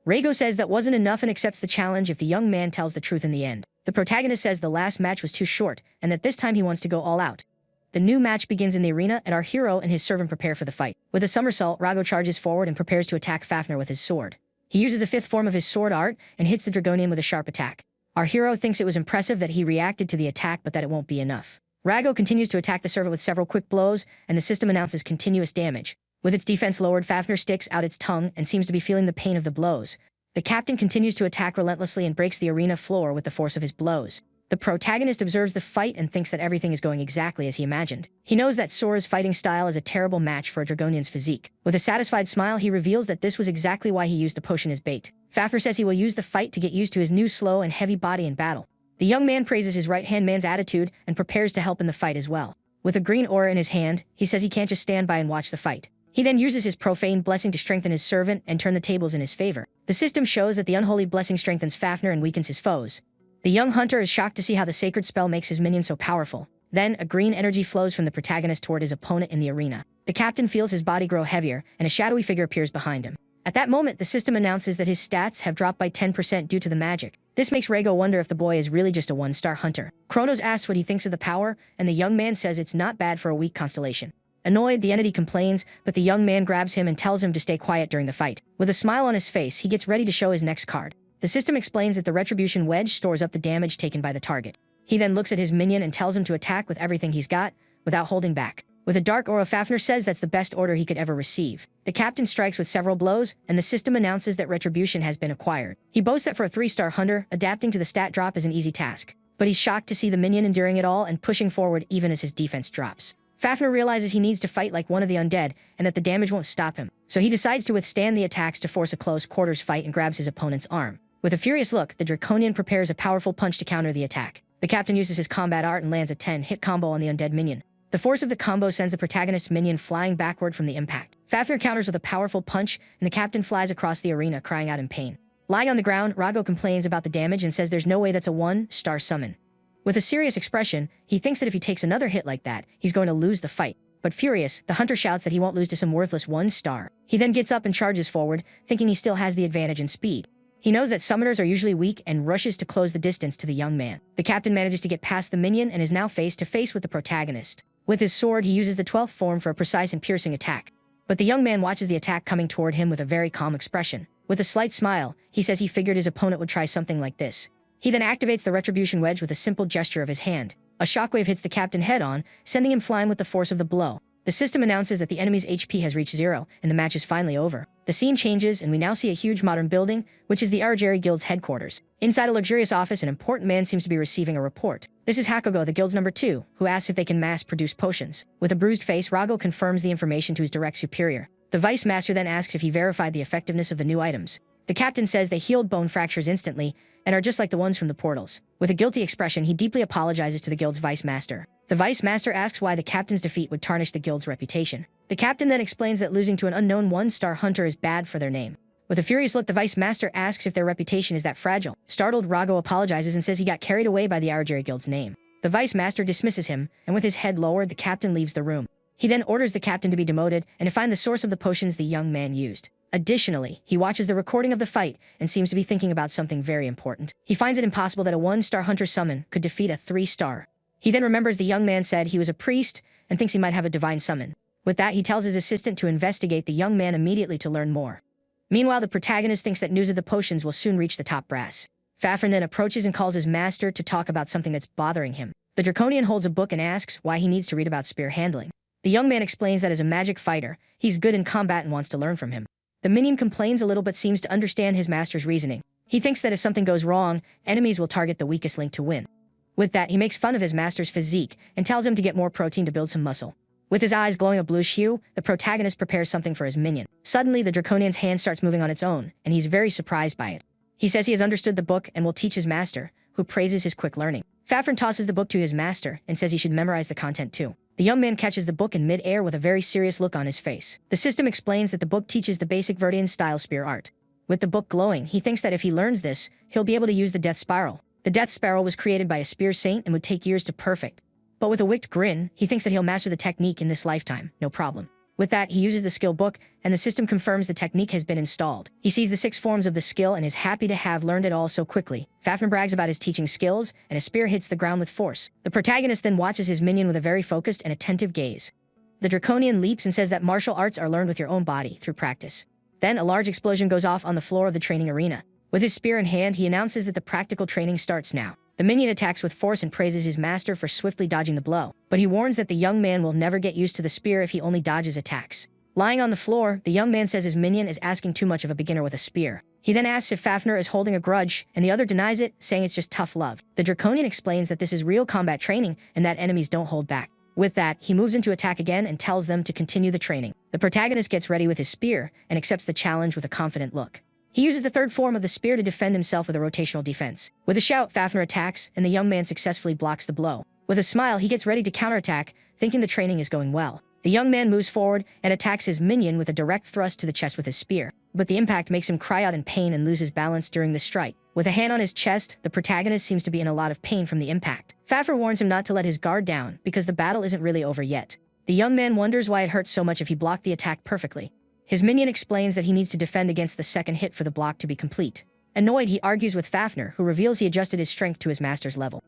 Rago says that wasn't enough and accepts the challenge if the young man tells the truth in the end. The protagonist says the last match was too short, and that this time he wants to go all out. The new match begins in the arena, and our hero and his servant prepare for the fight. With a somersault, Rago charges forward and prepares to attack Fafnir with his sword. He uses the fifth form of his sword art and hits the Dragonian with a sharp attack. Our hero thinks it was impressive that he reacted to the attack, but that it won't be enough. Rago continues to attack the servant with several quick blows, and the system announces continuous damage. With its defense lowered, Fafnir sticks out its tongue and seems to be feeling the pain of the blows. The captain continues to attack relentlessly and breaks the arena floor with the force of his blows. The protagonist observes the fight and thinks that everything is going exactly as he imagined. He knows that Sora's fighting style is a terrible match for a Dragonian's physique. With a satisfied smile, he reveals that this was exactly why he used the potion as bait. Fafnir says he will use the fight to get used to his new slow and heavy body in battle. The young man praises his right-hand man's attitude and prepares to help in the fight as well. With a green aura in his hand, he says he can't just stand by and watch the fight. He then uses his profane blessing to strengthen his servant and turn the tables in his favor. The system shows that the unholy blessing strengthens Fafnir and weakens his foes. The young hunter is shocked to see how the sacred spell makes his minion so powerful. Then, a green energy flows from the protagonist toward his opponent in the arena. The captain feels his body grow heavier, and a shadowy figure appears behind him. At that moment, the system announces that his stats have dropped by 10% due to the magic. This makes Rago wonder if the boy is really just a one-star hunter. Kronos asks what he thinks of the power, and the young man says it's not bad for a weak constellation. Annoyed, the entity complains, but the young man grabs him and tells him to stay quiet during the fight. With a smile on his face, he gets ready to show his next card. The system explains that the Retribution Wedge stores up the damage taken by the target. He then looks at his minion and tells him to attack with everything he's got, without holding back. With a dark aura, Fafnir says that's the best order he could ever receive. The captain strikes with several blows, and the system announces that Retribution has been acquired. He boasts that for a 3-star hunter, adapting to the stat drop is an easy task. But he's shocked to see the minion enduring it all and pushing forward even as his defense drops. Fafnir realizes he needs to fight like one of the undead, and that the damage won't stop him. So he decides to withstand the attacks to force a close quarters fight and grabs his opponent's arm. With a furious look, the Draconian prepares a powerful punch to counter the attack. The captain uses his combat art and lands a 10-hit combo on the undead minion. The force of the combo sends the protagonist's minion flying backward from the impact. Fafnir counters with a powerful punch, and the captain flies across the arena, crying out in pain. Lying on the ground, Rago complains about the damage and says there's no way that's a 1-star summon. With a serious expression, he thinks that if he takes another hit like that, he's going to lose the fight. But furious, the hunter shouts that he won't lose to some worthless 1-star. He then gets up and charges forward, thinking he still has the advantage in speed. He knows that summoners are usually weak and rushes to close the distance to the young man. The captain manages to get past the minion and is now face to face with the protagonist. With his sword, he uses the 12th form for a precise and piercing attack. But the young man watches the attack coming toward him with a very calm expression. With a slight smile, he says he figured his opponent would try something like this. He then activates the Retribution Wedge with a simple gesture of his hand. A shockwave hits the captain head-on, sending him flying with the force of the blow. The system announces that the enemy's HP has reached 0, and the match is finally over. The scene changes, and we now see a huge modern building, which is the Arageri Guild's headquarters. Inside a luxurious office, an important man seems to be receiving a report. This is Hakugo, the guild's number 2, who asks if they can mass-produce potions. With a bruised face, Rago confirms the information to his direct superior. The vice master then asks if he verified the effectiveness of the new items. The captain says they healed bone fractures instantly, and are just like the ones from the portals. With a guilty expression, he deeply apologizes to the guild's vice master. The vice master asks why the captain's defeat would tarnish the guild's reputation. The captain then explains that losing to an unknown 1-star hunter is bad for their name. With a furious look, the vice master asks if their reputation is that fragile. Startled, Rago apologizes and says he got carried away by the Arageri Guild's name. The vice master dismisses him, and with his head lowered, the captain leaves the room. He then orders the captain to be demoted and to find the source of the potions the young man used. Additionally, he watches the recording of the fight and seems to be thinking about something very important. He finds it impossible that a 1-star hunter summon could defeat a 3-star. He then remembers the young man said he was a priest and thinks he might have a divine summon. With that, he tells his assistant to investigate the young man immediately to learn more. Meanwhile, the protagonist thinks that news of the potions will soon reach the top brass. Fafnir then approaches and calls his master to talk about something that's bothering him. The Draconian holds a book and asks why he needs to read about spear handling. The young man explains that as a magic fighter, he's good in combat and wants to learn from him. The minion complains a little but seems to understand his master's reasoning. He thinks that if something goes wrong, enemies will target the weakest link to win. With that, he makes fun of his master's physique and tells him to get more protein to build some muscle. With his eyes glowing a bluish hue, the protagonist prepares something for his minion. Suddenly, the Draconian's hand starts moving on its own, and he's very surprised by it. He says he has understood the book and will teach his master, who praises his quick learning. Fafnir tosses the book to his master and says he should memorize the content too. The young man catches the book in mid-air with a very serious look on his face. The system explains that the book teaches the basic Verdian-style spear art. With the book glowing, he thinks that if he learns this, he'll be able to use the Death Spiral. The Death Spiral was created by a spear saint and would take years to perfect. But with a wicked grin, he thinks that he'll master the technique in this lifetime, no problem. With that, he uses the skill book, and the system confirms the technique has been installed. He sees the 6 forms of the skill and is happy to have learned it all so quickly. Fafnir brags about his teaching skills, and a spear hits the ground with force. The protagonist then watches his minion with a very focused and attentive gaze. The Draconian leaps and says that martial arts are learned with your own body, through practice. Then a large explosion goes off on the floor of the training arena. With his spear in hand, he announces that the practical training starts now. The minion attacks with force and praises his master for swiftly dodging the blow, but he warns that the young man will never get used to the spear if he only dodges attacks. Lying on the floor, the young man says his minion is asking too much of a beginner with a spear. He then asks if Fafnir is holding a grudge, and the other denies it, saying it's just tough love. The Draconian explains that this is real combat training and that enemies don't hold back. With that, he moves into attack again and tells them to continue the training. The protagonist gets ready with his spear and accepts the challenge with a confident look. He uses the third form of the spear to defend himself with a rotational defense. With a shout, Fafnir attacks, and the young man successfully blocks the blow. With a smile, he gets ready to counterattack, thinking the training is going well. The young man moves forward and attacks his minion with a direct thrust to the chest with his spear. But the impact makes him cry out in pain and loses balance during the strike. With a hand on his chest, the protagonist seems to be in a lot of pain from the impact. Fafnir warns him not to let his guard down, because the battle isn't really over yet. The young man wonders why it hurts so much if he blocked the attack perfectly. His minion explains that he needs to defend against the second hit for the block to be complete. Annoyed, he argues with Fafnir, who reveals he adjusted his strength to his master's level.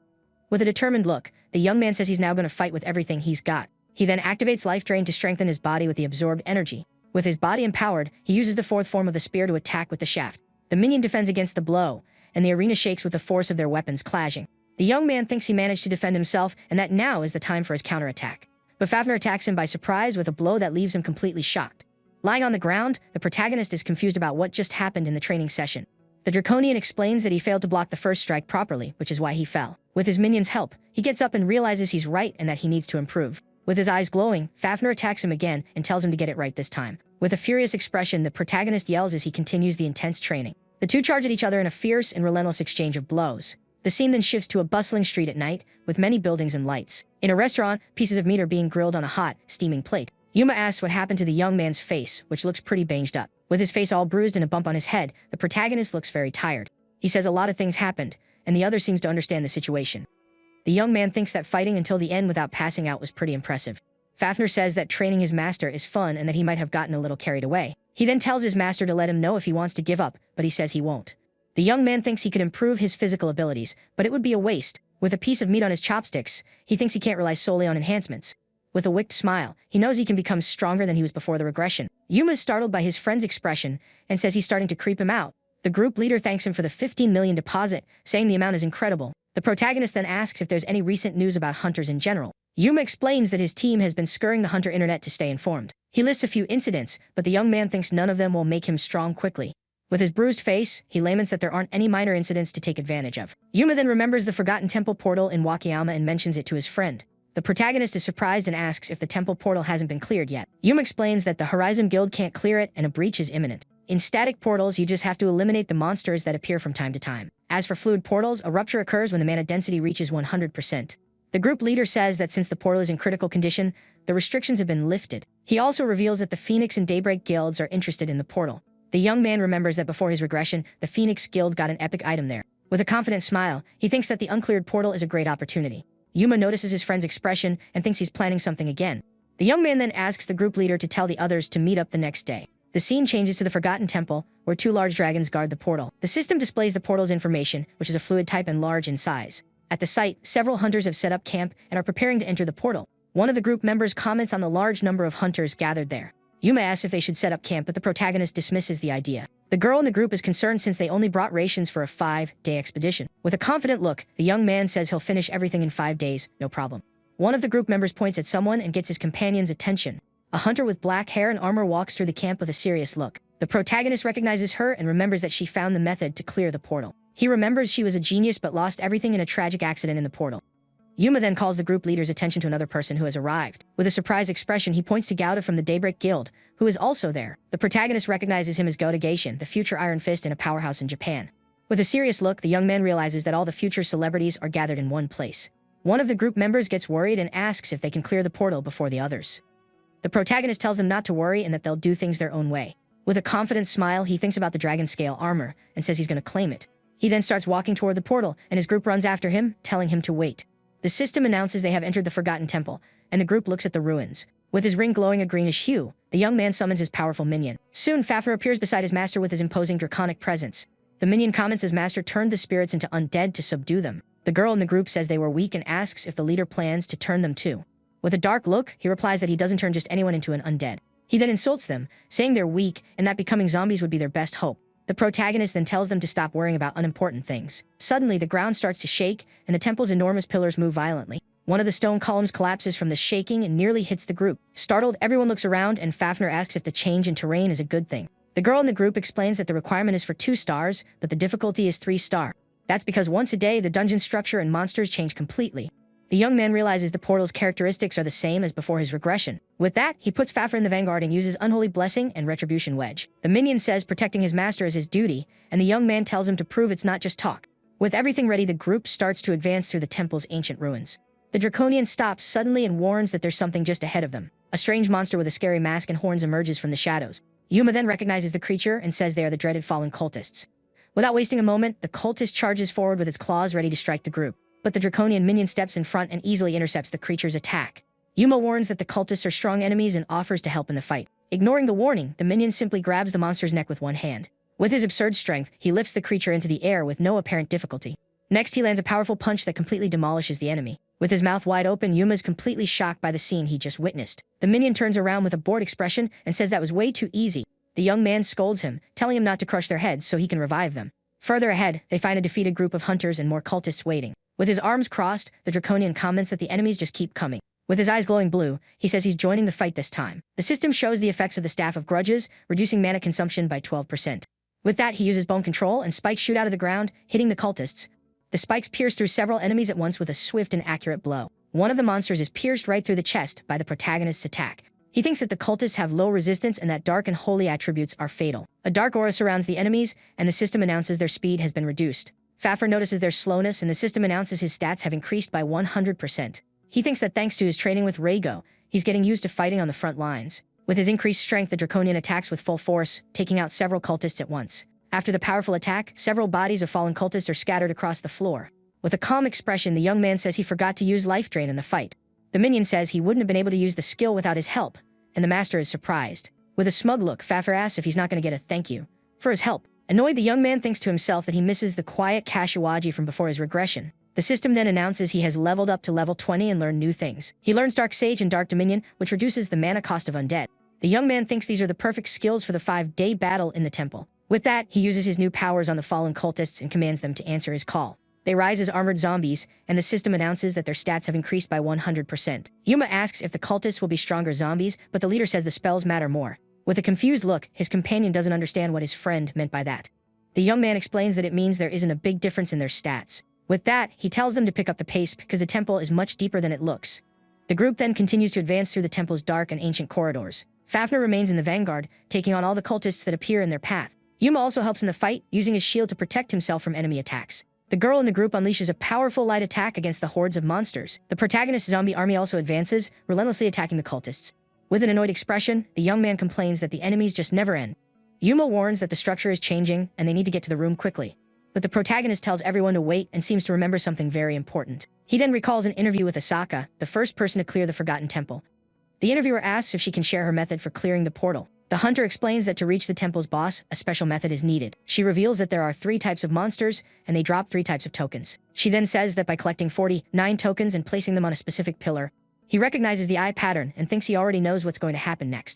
With a determined look, the young man says he's now going to fight with everything he's got. He then activates Life Drain to strengthen his body with the absorbed energy. With his body empowered, he uses the fourth form of the spear to attack with the shaft. The minion defends against the blow, and the arena shakes with the force of their weapons clashing. The young man thinks he managed to defend himself and that now is the time for his counterattack. But Fafnir attacks him by surprise with a blow that leaves him completely shocked. Lying on the ground, the protagonist is confused about what just happened in the training session. The Draconian explains that he failed to block the first strike properly, which is why he fell. With his minion's help, he gets up and realizes he's right and that he needs to improve. With his eyes glowing, Fafnir attacks him again and tells him to get it right this time. With a furious expression, the protagonist yells as he continues the intense training. The two charge at each other in a fierce and relentless exchange of blows. The scene then shifts to a bustling street at night, with many buildings and lights. In a restaurant, pieces of meat are being grilled on a hot, steaming plate. Yuma asks what happened to the young man's face, which looks pretty banged up. With his face all bruised and a bump on his head, the protagonist looks very tired. He says a lot of things happened, and the other seems to understand the situation. The young man thinks that fighting until the end without passing out was pretty impressive. Fafnir says that training his master is fun and that he might have gotten a little carried away. He then tells his master to let him know if he wants to give up, but he says he won't. The young man thinks he could improve his physical abilities, but it would be a waste. With a piece of meat on his chopsticks, he thinks he can't rely solely on enhancements. With a wicked smile, he knows he can become stronger than he was before the regression. Yuma is startled by his friend's expression and says he's starting to creep him out. The group leader thanks him for the 15 million deposit, saying the amount is incredible. The protagonist then asks if there's any recent news about hunters in general. Yuma explains that his team has been scouring the hunter internet to stay informed. He lists a few incidents, but the young man thinks none of them will make him strong quickly. With his bruised face, he laments that there aren't any minor incidents to take advantage of. Yuma then remembers the forgotten temple portal in Wakayama and mentions it to his friend. The protagonist is surprised and asks if the temple portal hasn't been cleared yet. Yuma explains that the Horizon Guild can't clear it and a breach is imminent. In static portals, you just have to eliminate the monsters that appear from time to time. As for fluid portals, a rupture occurs when the mana density reaches 100%. The group leader says that since the portal is in critical condition, the restrictions have been lifted. He also reveals that the Phoenix and Daybreak guilds are interested in the portal. The young man remembers that before his regression, the Phoenix guild got an epic item there. With a confident smile, he thinks that the uncleared portal is a great opportunity. Yuma notices his friend's expression and thinks he's planning something again. The young man then asks the group leader to tell the others to meet up the next day. The scene changes to the Forgotten Temple, where two large dragons guard the portal. The system displays the portal's information, which is a fluid type and large in size. At the site, several hunters have set up camp and are preparing to enter the portal. One of the group members comments on the large number of hunters gathered there. Yuma asks if they should set up camp, but the protagonist dismisses the idea. The girl in the group is concerned since they only brought rations for a 5-day expedition. With a confident look, the young man says he'll finish everything in 5 days, no problem. One of the group members points at someone and gets his companion's attention. A hunter with black hair and armor walks through the camp with a serious look. The protagonist recognizes her and remembers that she found the method to clear the portal. He remembers she was a genius but lost everything in a tragic accident in the portal. Yuma then calls the group leader's attention to another person who has arrived. With a surprised expression, he points to Gouda from the Daybreak Guild, who is also there. The protagonist recognizes him as Gouda Gaishin, the future Iron Fist and a powerhouse in Japan. With a serious look, the young man realizes that all the future celebrities are gathered in one place. One of the group members gets worried and asks if they can clear the portal before the others. The protagonist tells them not to worry and that they'll do things their own way. With a confident smile, he thinks about the dragon scale armor and says he's going to claim it. He then starts walking toward the portal, and his group runs after him, telling him to wait. The system announces they have entered the Forgotten Temple, and the group looks at the ruins. With his ring glowing a greenish hue, the young man summons his powerful minion. Soon, Fafnir appears beside his master with his imposing draconic presence. The minion comments his master turned the spirits into undead to subdue them. The girl in the group says they were weak and asks if the leader plans to turn them too. With a dark look, he replies that he doesn't turn just anyone into an undead. He then insults them, saying they're weak and that becoming zombies would be their best hope. The protagonist then tells them to stop worrying about unimportant things. Suddenly, the ground starts to shake, and the temple's enormous pillars move violently. One of the stone columns collapses from the shaking and nearly hits the group. Startled, everyone looks around, and Fafnir asks if the change in terrain is a good thing. The girl in the group explains that the requirement is for 2 stars, but the difficulty is 3 star. That's because once a day, the dungeon structure and monsters change completely. The young man realizes the portal's characteristics are the same as before his regression. With that, he puts Fafnir in the vanguard and uses Unholy Blessing and Retribution Wedge. The minion says protecting his master is his duty, and the young man tells him to prove it's not just talk. With everything ready, the group starts to advance through the temple's ancient ruins. The Draconian stops suddenly and warns that there's something just ahead of them. A strange monster with a scary mask and horns emerges from the shadows. Yuma then recognizes the creature and says they are the dreaded fallen cultists. Without wasting a moment, the cultist charges forward with its claws ready to strike the group. But the Draconian minion steps in front and easily intercepts the creature's attack. Yuma warns that the cultists are strong enemies and offers to help in the fight. Ignoring the warning, the minion simply grabs the monster's neck with one hand. With his absurd strength, he lifts the creature into the air with no apparent difficulty. Next, he lands a powerful punch that completely demolishes the enemy. With his mouth wide open, Yuma is completely shocked by the scene he just witnessed. The minion turns around with a bored expression and says that was way too easy. The young man scolds him, telling him not to crush their heads so he can revive them. Further ahead, they find a defeated group of hunters and more cultists waiting. With his arms crossed, the Draconian comments that the enemies just keep coming. With his eyes glowing blue, he says he's joining the fight this time. The system shows the effects of the Staff of Grudges, reducing mana consumption by 12%. With that, he uses bone control and spikes shoot out of the ground, hitting the cultists. The spikes pierce through several enemies at once with a swift and accurate blow. One of the monsters is pierced right through the chest by the protagonist's attack. He thinks that the cultists have low resistance and that dark and holy attributes are fatal. A dark aura surrounds the enemies, and the system announces their speed has been reduced. Fafnir notices their slowness, and the system announces his stats have increased by 100%. He thinks that thanks to his training with Rhaego, he's getting used to fighting on the front lines. With his increased strength, the Draconian attacks with full force, taking out several cultists at once. After the powerful attack, several bodies of fallen cultists are scattered across the floor. With a calm expression, the young man says he forgot to use life drain in the fight. The minion says he wouldn't have been able to use the skill without his help, and the master is surprised. With a smug look, Fafnir asks if he's not going to get a thank you for his help. Annoyed, the young man thinks to himself that he misses the quiet Kashiwagi from before his regression. The system then announces he has leveled up to level 20 and learned new things. He learns Dark Sage and Dark Dominion, which reduces the mana cost of undead. The young man thinks these are the perfect skills for the 5-day battle in the temple. With that, he uses his new powers on the fallen cultists and commands them to answer his call. They rise as armored zombies, and the system announces that their stats have increased by 100%. Yuma asks if the cultists will be stronger zombies, but the leader says the spells matter more. With a confused look, his companion doesn't understand what his friend meant by that. The young man explains that it means there isn't a big difference in their stats. With that, he tells them to pick up the pace because the temple is much deeper than it looks. The group then continues to advance through the temple's dark and ancient corridors. Fafnir remains in the vanguard, taking on all the cultists that appear in their path. Yuma also helps in the fight, using his shield to protect himself from enemy attacks. The girl in the group unleashes a powerful light attack against the hordes of monsters. The protagonist's zombie army also advances, relentlessly attacking the cultists. With an annoyed expression, the young man complains that the enemies just never end. Yuma warns that the structure is changing and they need to get to the room quickly. But the protagonist tells everyone to wait and seems to remember something very important. He then recalls an interview with Asaka, the first person to clear the Forgotten Temple. The interviewer asks if she can share her method for clearing the portal. The hunter explains that to reach the temple's boss, a special method is needed. She reveals that there are 3 types of monsters, and they drop 3 types of tokens. She then says that by collecting 49 tokens and placing them on a specific pillar, he recognizes the eye pattern and thinks he already knows what's going to happen next.